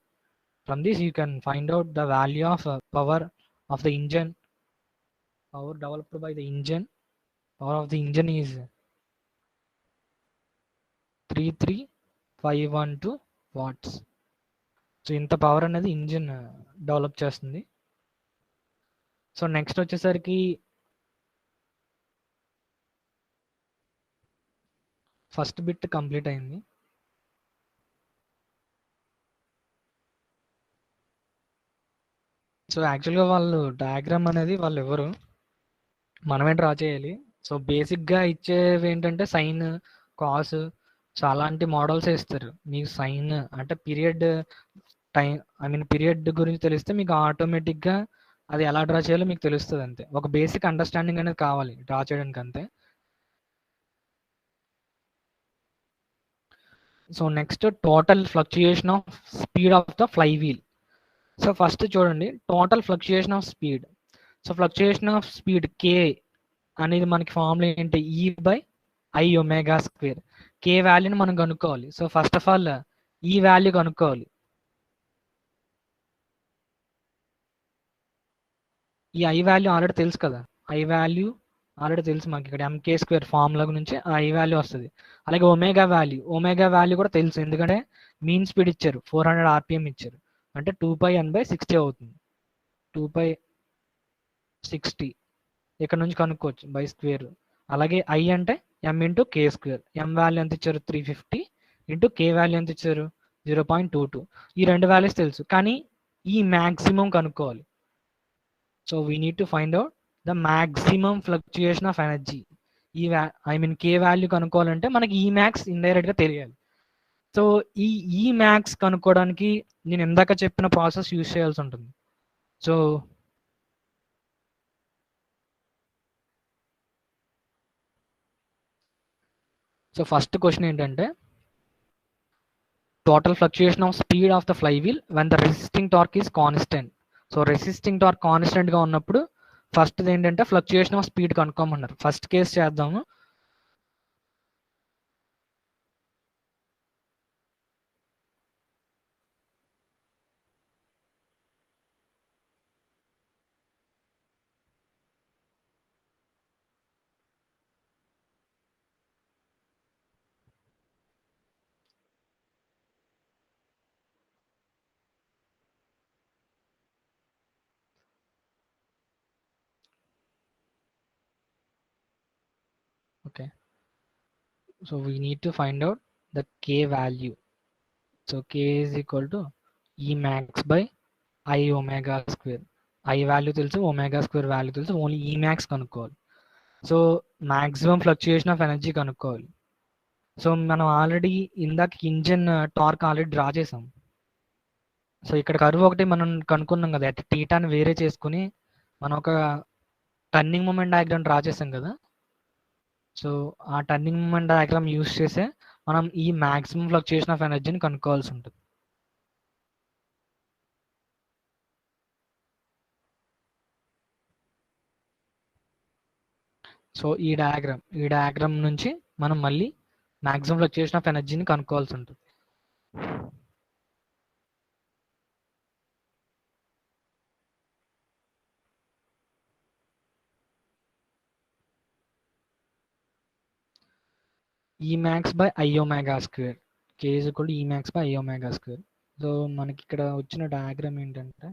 From this you can find out the value of power of the engine. Power developed by the engine. Power of the engine is 33512 watts. So ఇంత power అనేది engine develop చేస్తుంది. So next వచ్చేసరికి first bit complete అయింది. So యాక్చువల్గా వాళ్ళు diagram అనేది వాళ్ళు ఎవరు, మనమే డ్రా చేయాలి. సో బేసిక్గా ఇచ్చేవి ఏంటంటే సైన్, కాస్, సో అలాంటి మోడల్స్ ఇస్తారు. మీకు సైన్ అంటే period time, I mean period గురించి తెలిస్తే మీకు ఆటోమేటిక్గా అది ఎలా డ్రా చేయాలో మీకు తెలుస్తుంది. అంతే, ఒక బేసిక్ అండర్స్టాండింగ్ అనేది కావాలి డ్రా చేయడానికి అంతే. So next total fluctuation of speed of the fly wheel. So first చూడండి total fluctuation of speed. So fluctuation of speed K అనేది మనకి ఫార్ములా ఏంటి, E/I⍵². కే వాల్యూని మనం కనుక్కోవాలి. So first of all E value కనుక్కోవాలి. ఈ ఐ వాల్యూ ఆల్రెడీ తెలుసు కదా, ఐ వాల్యూ ఆల్రెడీ తెలుసు మనకి ఇక్కడ ఎంకే స్క్వేర్ ఫార్ములా నుంచి ఆ ఈ వాల్యూ వస్తుంది. అలాగే ఒమేగా వాల్యూ కూడా తెలుసు, ఎందుకంటే మీన్ స్పీడ్ ఇచ్చారు 400 ఆర్పిఎం ఇచ్చారు, అంటే 2πn/60 అవుతుంది. 2π60 ఇక్కడ నుంచి కనుక్కోవచ్చు బై స్క్వేర్. అలాగే ఐ అంటే ఎం ఇంటూ కే స్క్వేర్. ఎం వాల్యూ ఎంత ఇచ్చారు 350 ఇంటూ కే వాల్యూ ఎంత ఇచ్చారు 0.22. ఈ రెండు వాల్యూస్ తెలుసు, కానీ ఈ మ్యాక్సిమం కనుక్కోవాలి. So we need to find out the maximum fluctuation of energy. K value కనుక్కోవాలంటే మనకి ఈ మ్యాక్స్ ఇండైరెక్ట్ గా తెలియాలి. సో ఈ మ్యాక్స్ కనుక్కోవడానికి నేను ఇందాక చెప్పిన ప్రాసెస్ యూజ్ చేయాల్సి ఉంటుంది. సో ఫస్ట్ క్వశ్చన్ ఏంటంటే total fluctuation of speed of the flywheel when the resisting torque is constant. So resisting torque constant గా ఉన్నప్పుడు ఫస్ట్ ఏంటంటే ఫ్లక్చుయేషన్ ఆఫ్ స్పీడ్ కనుక్కోమన్నారు. ఫస్ట్ కేసు చేద్దాము. Okay, so we need to find out the K value. So K is equal to E max by I omega square. I value తెలుసు, omega square value తెలుసు, only E max కనుక్కోవాలి. So maximum fluctuation of energy కనుక్కోవాలి. So మనం already ఇందాక engine torque already draw చేసాం. So ఇక్కడ curve ఒకటి మనం కనుక్కున్నాం కదా, అట్ టీటాని వేరే చేసుకుని మనం ఒక టర్నింగ్ మూమెంట్ డయాగ్రామ్ డ్రా చేసాం కదా. సో ఆ టర్నింగ్ మూమెంట్ డయాగ్రామ్ యూస్ చేసే మనం ఈ మ్యాక్సిమం ఫ్లక్చుయేషన్ ఆఫ్ ఎనర్జీని కనుక్కోవాల్సి ఉంటుంది. సో ఈ డయాగ్రామ్ నుంచి మనం మళ్ళీ మ్యాక్సిమం ఫ్లక్చుయేషన్ ఆఫ్ ఎనర్జీని కనుక్కోవాల్సి ఉంటుంది. E max by I omega square. K is equal to E max by I omega square. So మనకి ఇక్కడ వచ్చిన డయాగ్రామ్ ఏంటంటే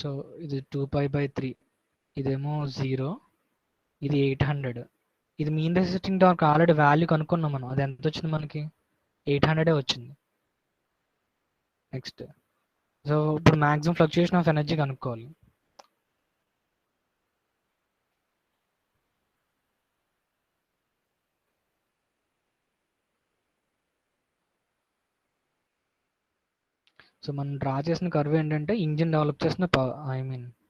సో ఇది 2π/3, ఇదేమో 0, ఇది 800. ఇది mean resisting torque already value కనుక్కున్నాం మనం, అది ఎంత వచ్చింది మనకి 800 వచ్చింది. నెక్స్ట్ సో ఇప్పుడు మ్యాక్సిమం ఫ్లక్చుయేషన్ ఆఫ్ ఎనర్జీ కనుక్కోవాలి. సో మనం డ్రా చేసిన కర్వ్ ఏంటంటే ఇంజిన్ డెవలప్ చేసిన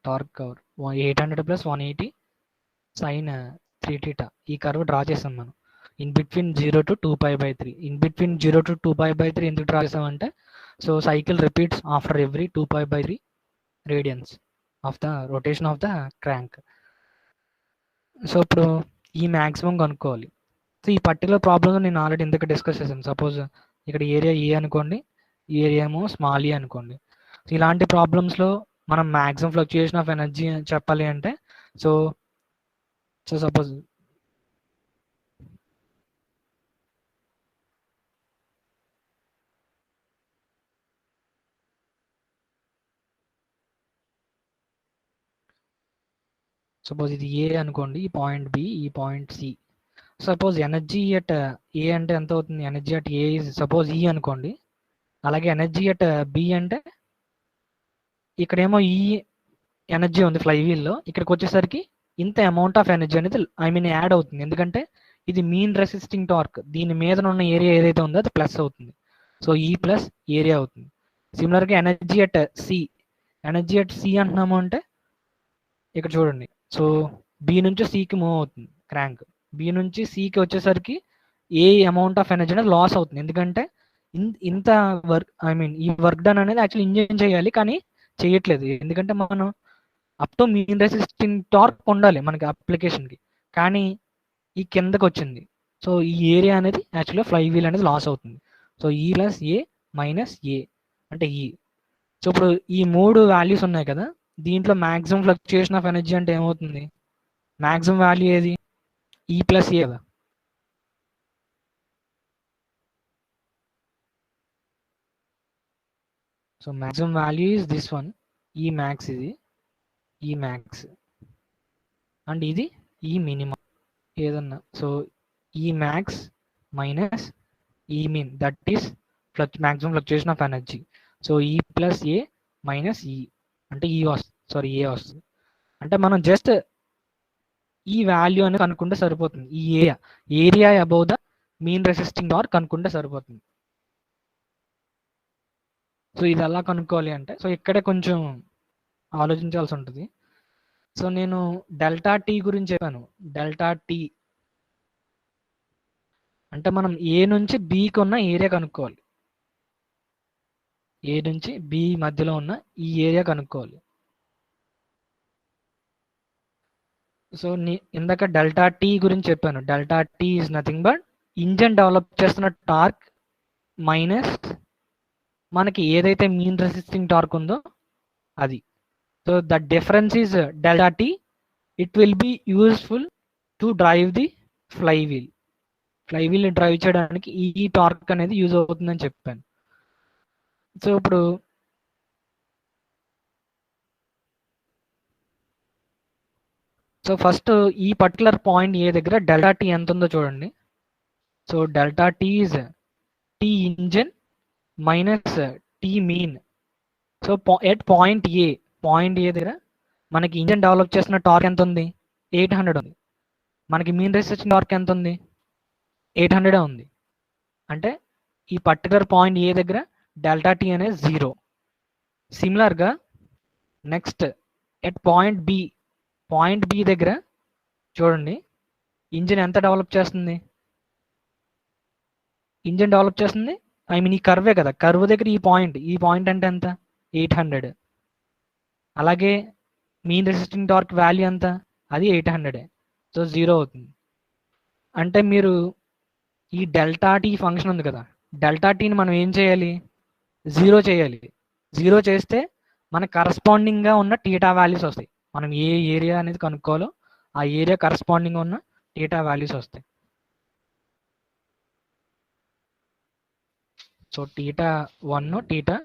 టార్క్ కర్వ్ 800 + 180 sin 3θ. ఈ కర్వ్ డ్రా చేసాం మనం in between 0 to 2π/3. In between 0 to 2π/3 ఎందుకు డ్రా చేసామంటే so cycle repeats after every 2π/3 radians of the rotation of the crank. So ఇప్పుడు ఈ మ్యాక్సిమం కనుక్కోవాలి. సో ఈ పర్టికులర్ ప్రాబ్లమ్ నేను ఆల్రెడీ ఇందుకు డిస్కస్ చేశాను. సపోజ్ ఇక్కడ ఏరియా ఏ అనుకోండి, ఈ ఏరియా ఏమో స్మాల్ ఏ అనుకోండి. సో ఇలాంటి ప్రాబ్లమ్స్లో మనం మ్యాక్సిమం ఫ్లక్చుయేషన్ ఆఫ్ ఎనర్జీ చెప్పాలి అంటే సో సపోజ్ ఇది ఏ అనుకోండి, ఈ పాయింట్ బి, ఈ point C. Suppose energy at A అంటే ఎంత అవుతుంది, energy at A is suppose ఈ అనుకోండి. అలాగే ఎనర్జీ అట్ బి అంటే ఇక్కడేమో ఈ ఎనర్జీ ఉంది ఫ్లైవీల్లో, ఇక్కడికి వచ్చేసరికి ఇంత అమౌంట్ ఆఫ్ ఎనర్జీ అనేది యాడ్ అవుతుంది, ఎందుకంటే ఇది మీన్ రెసిస్టింగ్ టార్క్, దీని మీద ఉన్న ఏరియా ఏదైతే ఉందో అది ప్లస్ అవుతుంది. సో ఈ ప్లస్ ఏరియా అవుతుంది. సిమిలర్గా ఎనర్జీ అట్ సి అంటున్నాము అంటే ఇక్కడ చూడండి, సో బి నుంచి సికి మూవ్ అవుతుంది క్రాంక్. బి నుంచి సికి వచ్చేసరికి ఏ అమౌంట్ ఆఫ్ ఎనర్జీ అనేది లాస్ అవుతుంది, ఎందుకంటే ఇంత వర్క్ ఈ వర్క్ డన్ అనేది యాక్చువల్లీ ఇంజన్ చేయాలి కానీ చేయట్లేదు, ఎందుకంటే మనం up to mean resisting torque ఉండాలి మనకి అప్లికేషన్కి. కానీ ఈ కిందకి వచ్చింది. సో ఈ ఏరియా అనేది యాక్చువల్గా ఫ్లై వీల్ అనేది లాస్ అవుతుంది. సో ఈ ప్లస్ ఏ మైనస్ ఏ అంటే ఈ. సో ఇప్పుడు ఈ 3 వాల్యూస్ ఉన్నాయి కదా, దీంట్లో మ్యాక్సిమం ఫ్లక్చుయేషన్ ఆఫ్ ఎనర్జీ అంటే ఏమవుతుంది? మ్యాక్సిమం వాల్యూ ఏది? ఈ ప్లస్ ఏ కదా. So maximum value is this one, ఈ మ్యాక్స్, ఇది ఈ మ్యాక్స్, అండ్ ఇది ఈ మినిమం ఏదన్నా. సో ఈ మ్యాక్స్ మైనస్ ఈ mean, that is maximum fluctuation of energy. So E plus A minus ఈ అంటే ఈ వస్తుంది, సారీ ఏ వస్తుంది. అంటే మనం జస్ట్ ఈ వాల్యూ అనేది కనుక్కుంటే సరిపోతుంది. ఈ area above the mean resisting torque కనుక్కుంటే సరిపోతుంది. సో ఇది ఎలా కనుక్కోవాలి అంటే, సో ఇక్కడే కొంచెం ఆలోచించాల్సి ఉంటుంది. సో నేను డెల్టా టీ గురించి చెప్పాను. డెల్టా టీ అంటే మనం ఏ నుంచి బికి ఉన్న ఏరియా కనుక్కోవాలి. ఏ నుంచి బి మధ్యలో ఉన్న ఈ ఏరియా కనుక్కోవాలి. సో ఇందాక డెల్టా టీ గురించి చెప్పాను. Delta T is nothing but engine develop చేస్తున్న టార్క్ మైనస్ మనకి ఏదైతే మీన్ రెసిస్టింగ్ టార్క్ ఉందో అది. So the difference is delta T. It will be useful to drive the fly wheel. Flywheel drive చేయడానికి ఈ torque అనేది use అవుతుందని చెప్పాను. సో ఇప్పుడు ఫస్ట్ ఈ పర్టికులర్ పాయింట్ ఏ దగ్గర డెల్టా టీ ఎంత ఉందో చూడండి. So delta T is T engine minus T mean. So at point A దగ్గర మనకి ఇంజన్ డెవలప్ చేసిన టార్క్ ఎంత ఉంది? 800 ఉంది. మనకి మీన్ రెసిస్టింగ్ టార్క్ ఎంత ఉంది? 800 ఉంది. అంటే ఈ పర్టికులర్ పాయింట్ ఏ దగ్గర డెల్టా టీ అనేది 0. సిమిలర్గా నెక్స్ట్ ఎట్ పాయింట్ బి దగ్గర చూడండి, ఇంజిన్ ఎంత డెవలప్ చేస్తుంది? ఇంజిన్ డెవలప్ చేస్తుంది, ఐ మీన్ ఈ కర్వే కదా, కర్వ్ దగ్గర ఈ పాయింట్ అంటే ఎంత? 800. అలాగే మీన్ రెసిస్టింగ్ టార్క్ వాల్యూ ఎంత? అది 800. సో 0 అవుతుంది. అంటే మీరు ఈ డెల్టా టీ ఫంక్షన్ ఉంది కదా, డెల్టా టీని మనం ఏం చేయాలి? 0 చేయాలి. 0 చేస్తే మనకు కరస్పాండింగ్గా ఉన్న టీటా వాల్యూస్ వస్తాయి. మనం ఏ ఏరియా అనేది కనుక్కోవాలో ఆ ఏరియా కరస్పాండింగ్ ఉన్న టీటా వాల్యూస్ వస్తాయి. So theta 1, theta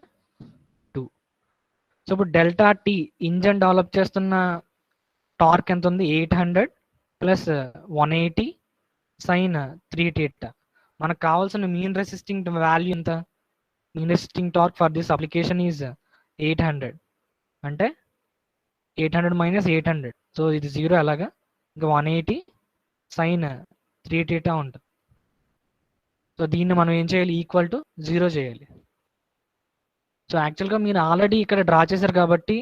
2. సో ఇప్పుడు డెల్టా టీ ఇంజన్ డెవలప్ చేస్తున్న టార్క్ ఎంత ఉంది? 800 ప్లస్ 180 సైన్ 3 టీటా. మనకు కావాల్సిన మీన్ రెసిస్టింగ్ వాల్యూ ఎంత? Mean resisting torque for this application is 800. అంటే 800 మైనస్ 800. సో ఇది 0 అలాగా, ఇంకా 180 సైన్ 3 టీటా ఉంటుంది. సో దీన్ని మనం ఏం చేయాలి? ఈక్వల్ టు 0 చేయాలి. సో యాక్చువల్గా మీరు ఆల్రెడీ ఇక్కడ డ్రా చేశారు కాబట్టి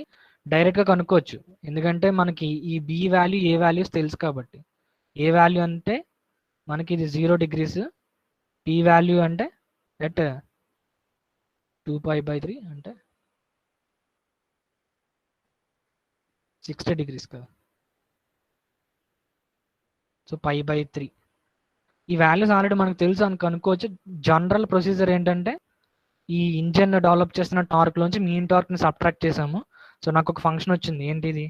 డైరెక్ట్గా కనుక్కోవచ్చు. ఎందుకంటే మనకి ఈ బి వాల్యూ ఏ వాల్యూస్ తెలుసు కాబట్టి. ఏ వాల్యూ అంటే మనకి ఇది 0 degrees, పి వాల్యూ అంటే ఎట్ 2π/3 అంటే 60 degrees కదా. సో π/3 ఈ వాల్యూస్ ఆల్రెడీ మనకు తెలుసు అని కనుక్కోవచ్చు. జనరల్ ప్రొసీజర్ ఏంటంటే ఈ ఇంజన్ డెవలప్ చేస్తున్న టార్క్లోంచి మీన్ టార్క్ని సబ్ట్రాక్ట్ చేసాము. సో నాకు ఒక ఫంక్షన్ వచ్చింది, ఏంటిది?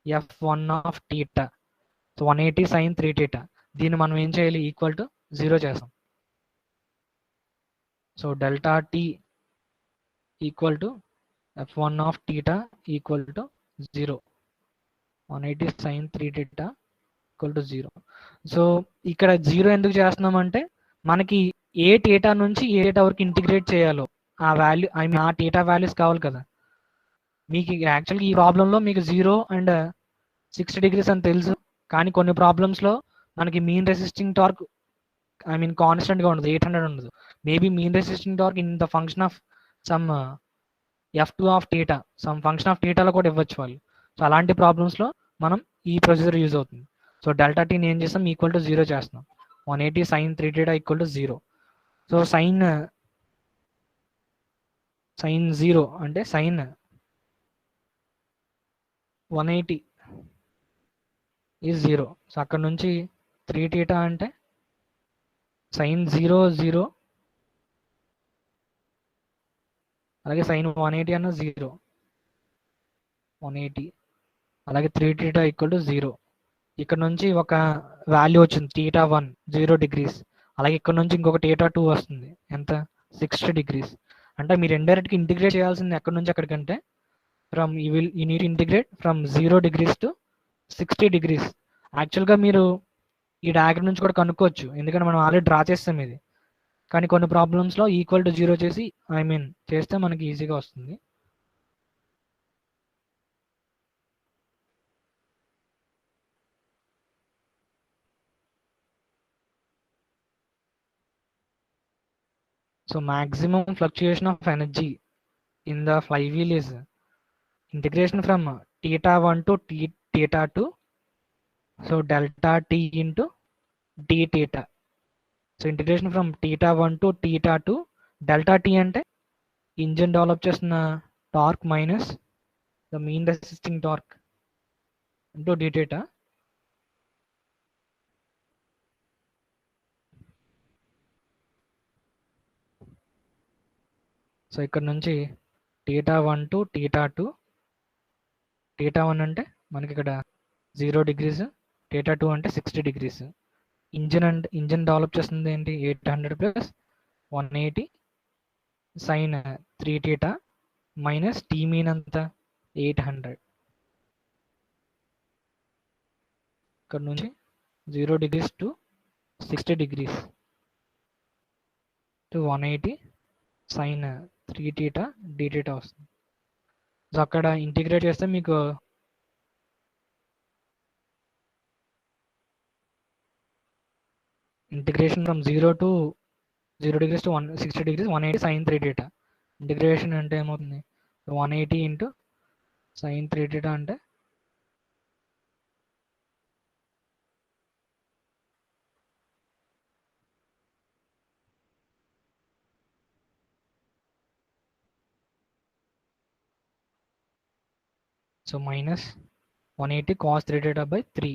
f1 of theta. So 180 sine 3 theta. దీన్ని మనం ఏం చేయాలి? ఈక్వల్ టు 0 చేసాం. So delta T equal to f1 of theta equal to 0. 180 sine 3 theta equal to 0. So ఇక్కడ 0 ఎందుకు చేస్తున్నామంటే మనకి ఏ టీటా నుంచి ఏ టీటా వరకు ఇంటిగ్రేట్ చేయాలో ఆ వాల్యూ, ఐ మీన్ ఆ టీటా వాల్యూస్ కావాలి కదా. మీకు యాక్చువల్గా ఈ ప్రాబ్లంలో మీకు 0 అండ్ 60 degrees అని తెలుసు, కానీ కొన్ని ప్రాబ్లమ్స్లో మనకి mean resisting torque, I mean కాన్స్టెంట్గా ఉండదు, 800 ఉండదు. Maybe mean resisting torque in the function of some f2 of theta, some function of టీటాలో కూడా ఇవ్వచ్చు వాళ్ళు. సో అలాంటి ప్రాబ్లమ్స్లో మనం ఈ ప్రొసీజర్ యూజ్ అవుతుంది. సో డెల్టా టీని ఏం చేస్తాం? ఈక్వల్ టు 0 చేస్తున్నాం. 180 sine 3 theta equal to 0. So sine 0 అంటే సైన్ 180 ఈజ్ 0. సో అక్కడ నుంచి 3 θ అంటే sin 0 0, అలాగే sin 180 అన్న 0, 180, అలాగే 3 θ ఈక్వల్ టు 0. ఇక్కడ నుంచి ఒక వాల్యూ వచ్చింది θ1 0 డిగ్రీస్, అలాగే ఇక్కడ నుంచి ఇంకొక θ2 వస్తుంది ఎంత 60 డిగ్రీస్. అంటే మీరు ఇండైరెక్ట్గా ఇంటిగ్రేట్ చేయాల్సింది ఎక్కడి నుంచి ఎక్కడికంటే from you need integrate from 0 degrees to 60 degrees. యాక్చువల్గా మీరు ఈ డయాగ్రమ్ నుంచి కూడా కనుక్కోవచ్చు, ఎందుకంటే మనం ఆల్రెడీ డ్రా చేస్తాం ఇది. కానీ కొన్ని ప్రాబ్లమ్స్లో ఈక్వల్ టు 0 చేసి చేస్తే మనకి ఈజీగా వస్తుంది. So maximum fluctuation of energy in the flywheel is integration from θ1 to θ2, so delta t into d theta. So integration from θ1 to θ2, delta t అంటే ఇంజిన్ డెవలప్ చేస్తున్న torque minus the mean resisting torque into d theta. So ఇక్కడ నుంచి θ1 to θ2, θ1 అంటే మనకి ఇక్కడ 0 degrees, θ2 అంటే 60 degrees. Engine develop చేస్తుంది ఏంటి 800 plus 180 sine 3 θ minus T mean అంత 800. ఇక్కడ నుంచి 0 degrees to 60 degrees to 180 sine 3 θ d θ వస్తుంది. సో అక్కడ ఇంటిగ్రేట్ చేస్తే మీకు integration from 0 degrees to 60 degrees 180 sine 3 θ. Integration అంటే ఏమవుతుంది 180 ఇంటూ సైన్ 3 θ అంటే so minus 180 cos 3 θ by 3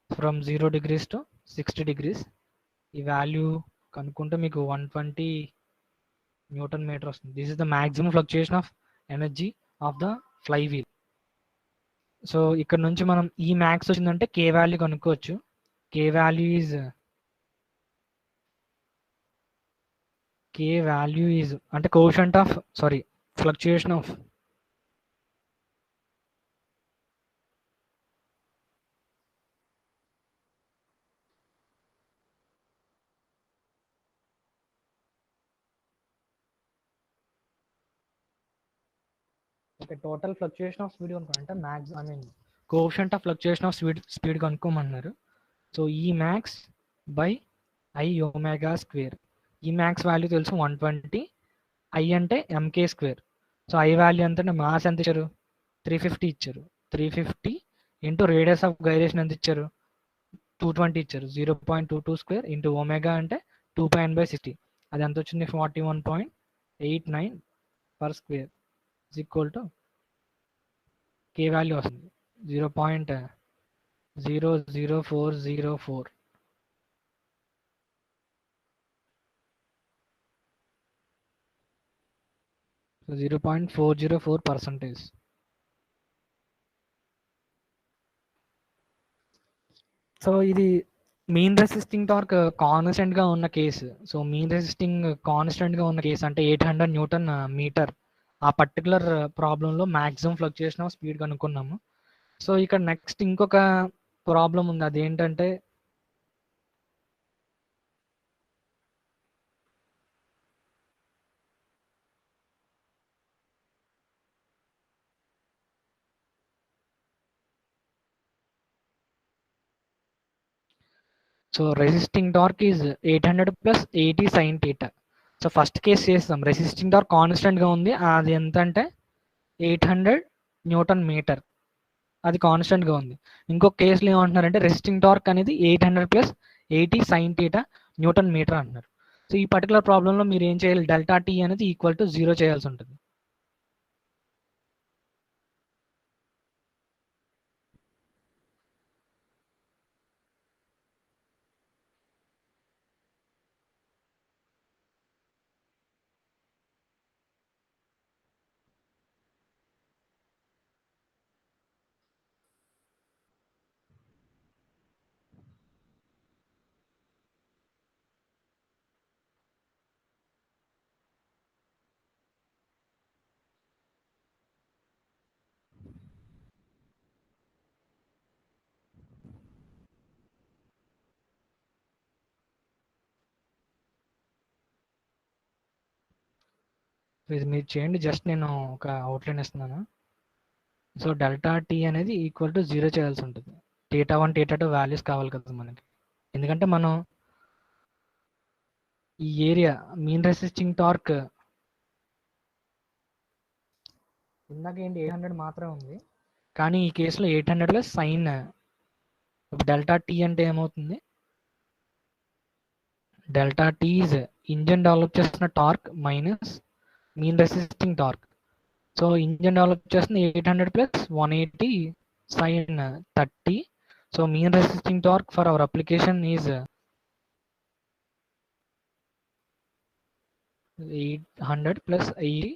from 0 degrees to 60 degrees. ఈ వాల్యూ కనుక్కుంటే మీకు 120 న్యూటన్ మీటర్ వస్తుంది. This is the maximum fluctuation of energy of the fly wheel. So ఇక్కడ నుంచి మనం ఈ మ్యాక్స్ వచ్చిందంటే కే వాల్యూ కనుక్కోవచ్చు. కే వాల్యూ ఈజ్ అంటే quotient of fluctuation of total fluctuation of speed కనుక్కోమంటే quotient of fluctuation of speed కనుక్కోమన్నారు. So E max by I omega square. E max value తెలుసు 120, I అంటే M K square. So I value ఎంత అంటే mass ఎంత ఇచ్చారు 350 ఇచ్చారు. 350 ఇంటూ రేడియస్ ఆఫ్ గైరేషన్ ఎంత ఇచ్చారు 220 ఇచ్చారు. 0.22 స్క్వేర్ ఇంటూ ఒమేగా అంటే 2πn/60. అది ఎంత వచ్చింది 41.89 per square is equal to K value వస్తుంది 0.00404. సో 0.404%. సో ఇది మీన్ రెసిస్టింగ్ టార్క్ కాన్స్టెంట్ గా ఉన్న case. So mean resisting constant గా ఉన్న కేసు అంటే 800 న్యూటన్ మీటర్. ఆ పర్టికులర్ ప్రాబ్లంలో మ్యాక్సిమం ఫ్లక్చుయేషన్ ఆఫ్ స్పీడ్ కనుక్కున్నాము. సో ఇక్కడ నెక్స్ట్ ఇంకొక ప్రాబ్లం ఉంది, అదేంటంటే so resisting torque is 800 plus 80 sine theta. So first case చేస్తాం, రెసిస్టింగ్ టార్క్ కాన్స్టెంట్ గా ఉంది, అది ఎంత అంటే 800 న్యూటన్ మీటర్, అది కాన్స్టెంట్ గా ఉంది. ఇంకొక కేసులో ఏమంటున్నారంటే రెసిస్టింగ్ టార్క్ అనేది 800 plus 80 sine theta newton metre అంటున్నారు. సో ఈ పర్టికులర్ ప్రాబ్లంలో మీరు ఏం చేయాలి, డెల్టా టీ అనేది ఈక్వల్ టు 0 చేయాల్సి ఉంటుంది. ఇది మీరు చేయండి, జస్ట్ నేను ఒక అవుట్లైన్ ఇస్తున్నాను. సో డెల్టా టీ అనేది ఈక్వల్ టు 0 చేయాల్సి ఉంటుంది. θ1 θ2 వాల్యూస్ కావాలి కదా మనకి, ఎందుకంటే మనం ఈ ఏరియా మీన్ రెసిస్టింగ్ టార్క్ ఇందాక ఏంటి 800 మాత్రమే ఉంది, కానీ ఈ కేసులో 800 ప్లస్ సైన్. డెల్టా టీ అంటే ఏమవుతుంది, delta T is engine develop చేస్తున్న torque minus mean resisting torque. So engine develop చేస్తుంది 800 plus 180 sine 30. So mean resisting torque for our application is 800 plus 80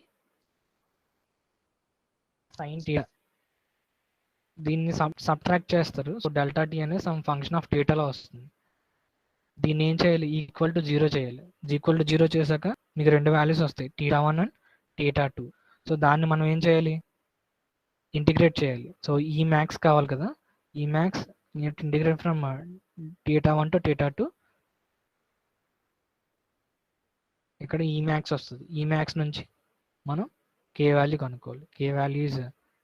sine T. దీన్ని సబ్ట్రాక్ట్ చేస్తారు. So delta T అనేది some function of టీటాలో వస్తుంది. దీన్ని ఏం చేయాలి, ఈక్వల్ టు 0 చేయాలి. ఈక్వల్ టు 0 చేశాక మీకు రెండు వాల్యూస్ వస్తాయి, θ1 అండ్ θ2. సో దాన్ని మనం ఏం చేయాలి, ఇంటిగ్రేట్ చేయాలి. సో ఈ మ్యాక్స్ కావాలి కదా, ఈ మ్యాక్స్ ఇంటిగ్రేట్ ఫ్రమ్ θ1 టు θ2. ఇక్కడ ఈ మ్యాక్స్ వస్తుంది. ఈ మ్యాక్స్ నుంచి మనం కే వాల్యూ కనుక్కోవాలి. కే వాల్యూ ఈజ్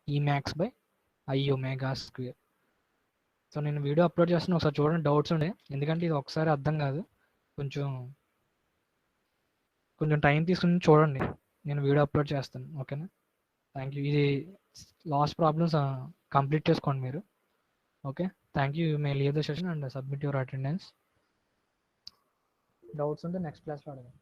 ఈ max by I omega square. So నేను వీడియో అప్లోడ్ చేస్తున్నా, ఒకసారి చూడండి, డౌట్స్ ఉండే, ఎందుకంటే ఇది ఒకసారి అర్థం కాదు, కొంచెం టైం తీసుకుని చూడండి. నేను వీడియో అప్లోడ్ చేస్తాను, ఓకేనా. Thank you. ఇది లాస్ట్ ప్రాబ్లమ్స్ కంప్లీట్ చేసుకోండి మీరు. Okay, thank you. May leave the session and submit your attendance. Doubts ఉంటే నెక్స్ట్ క్లాస్లో అడగండి.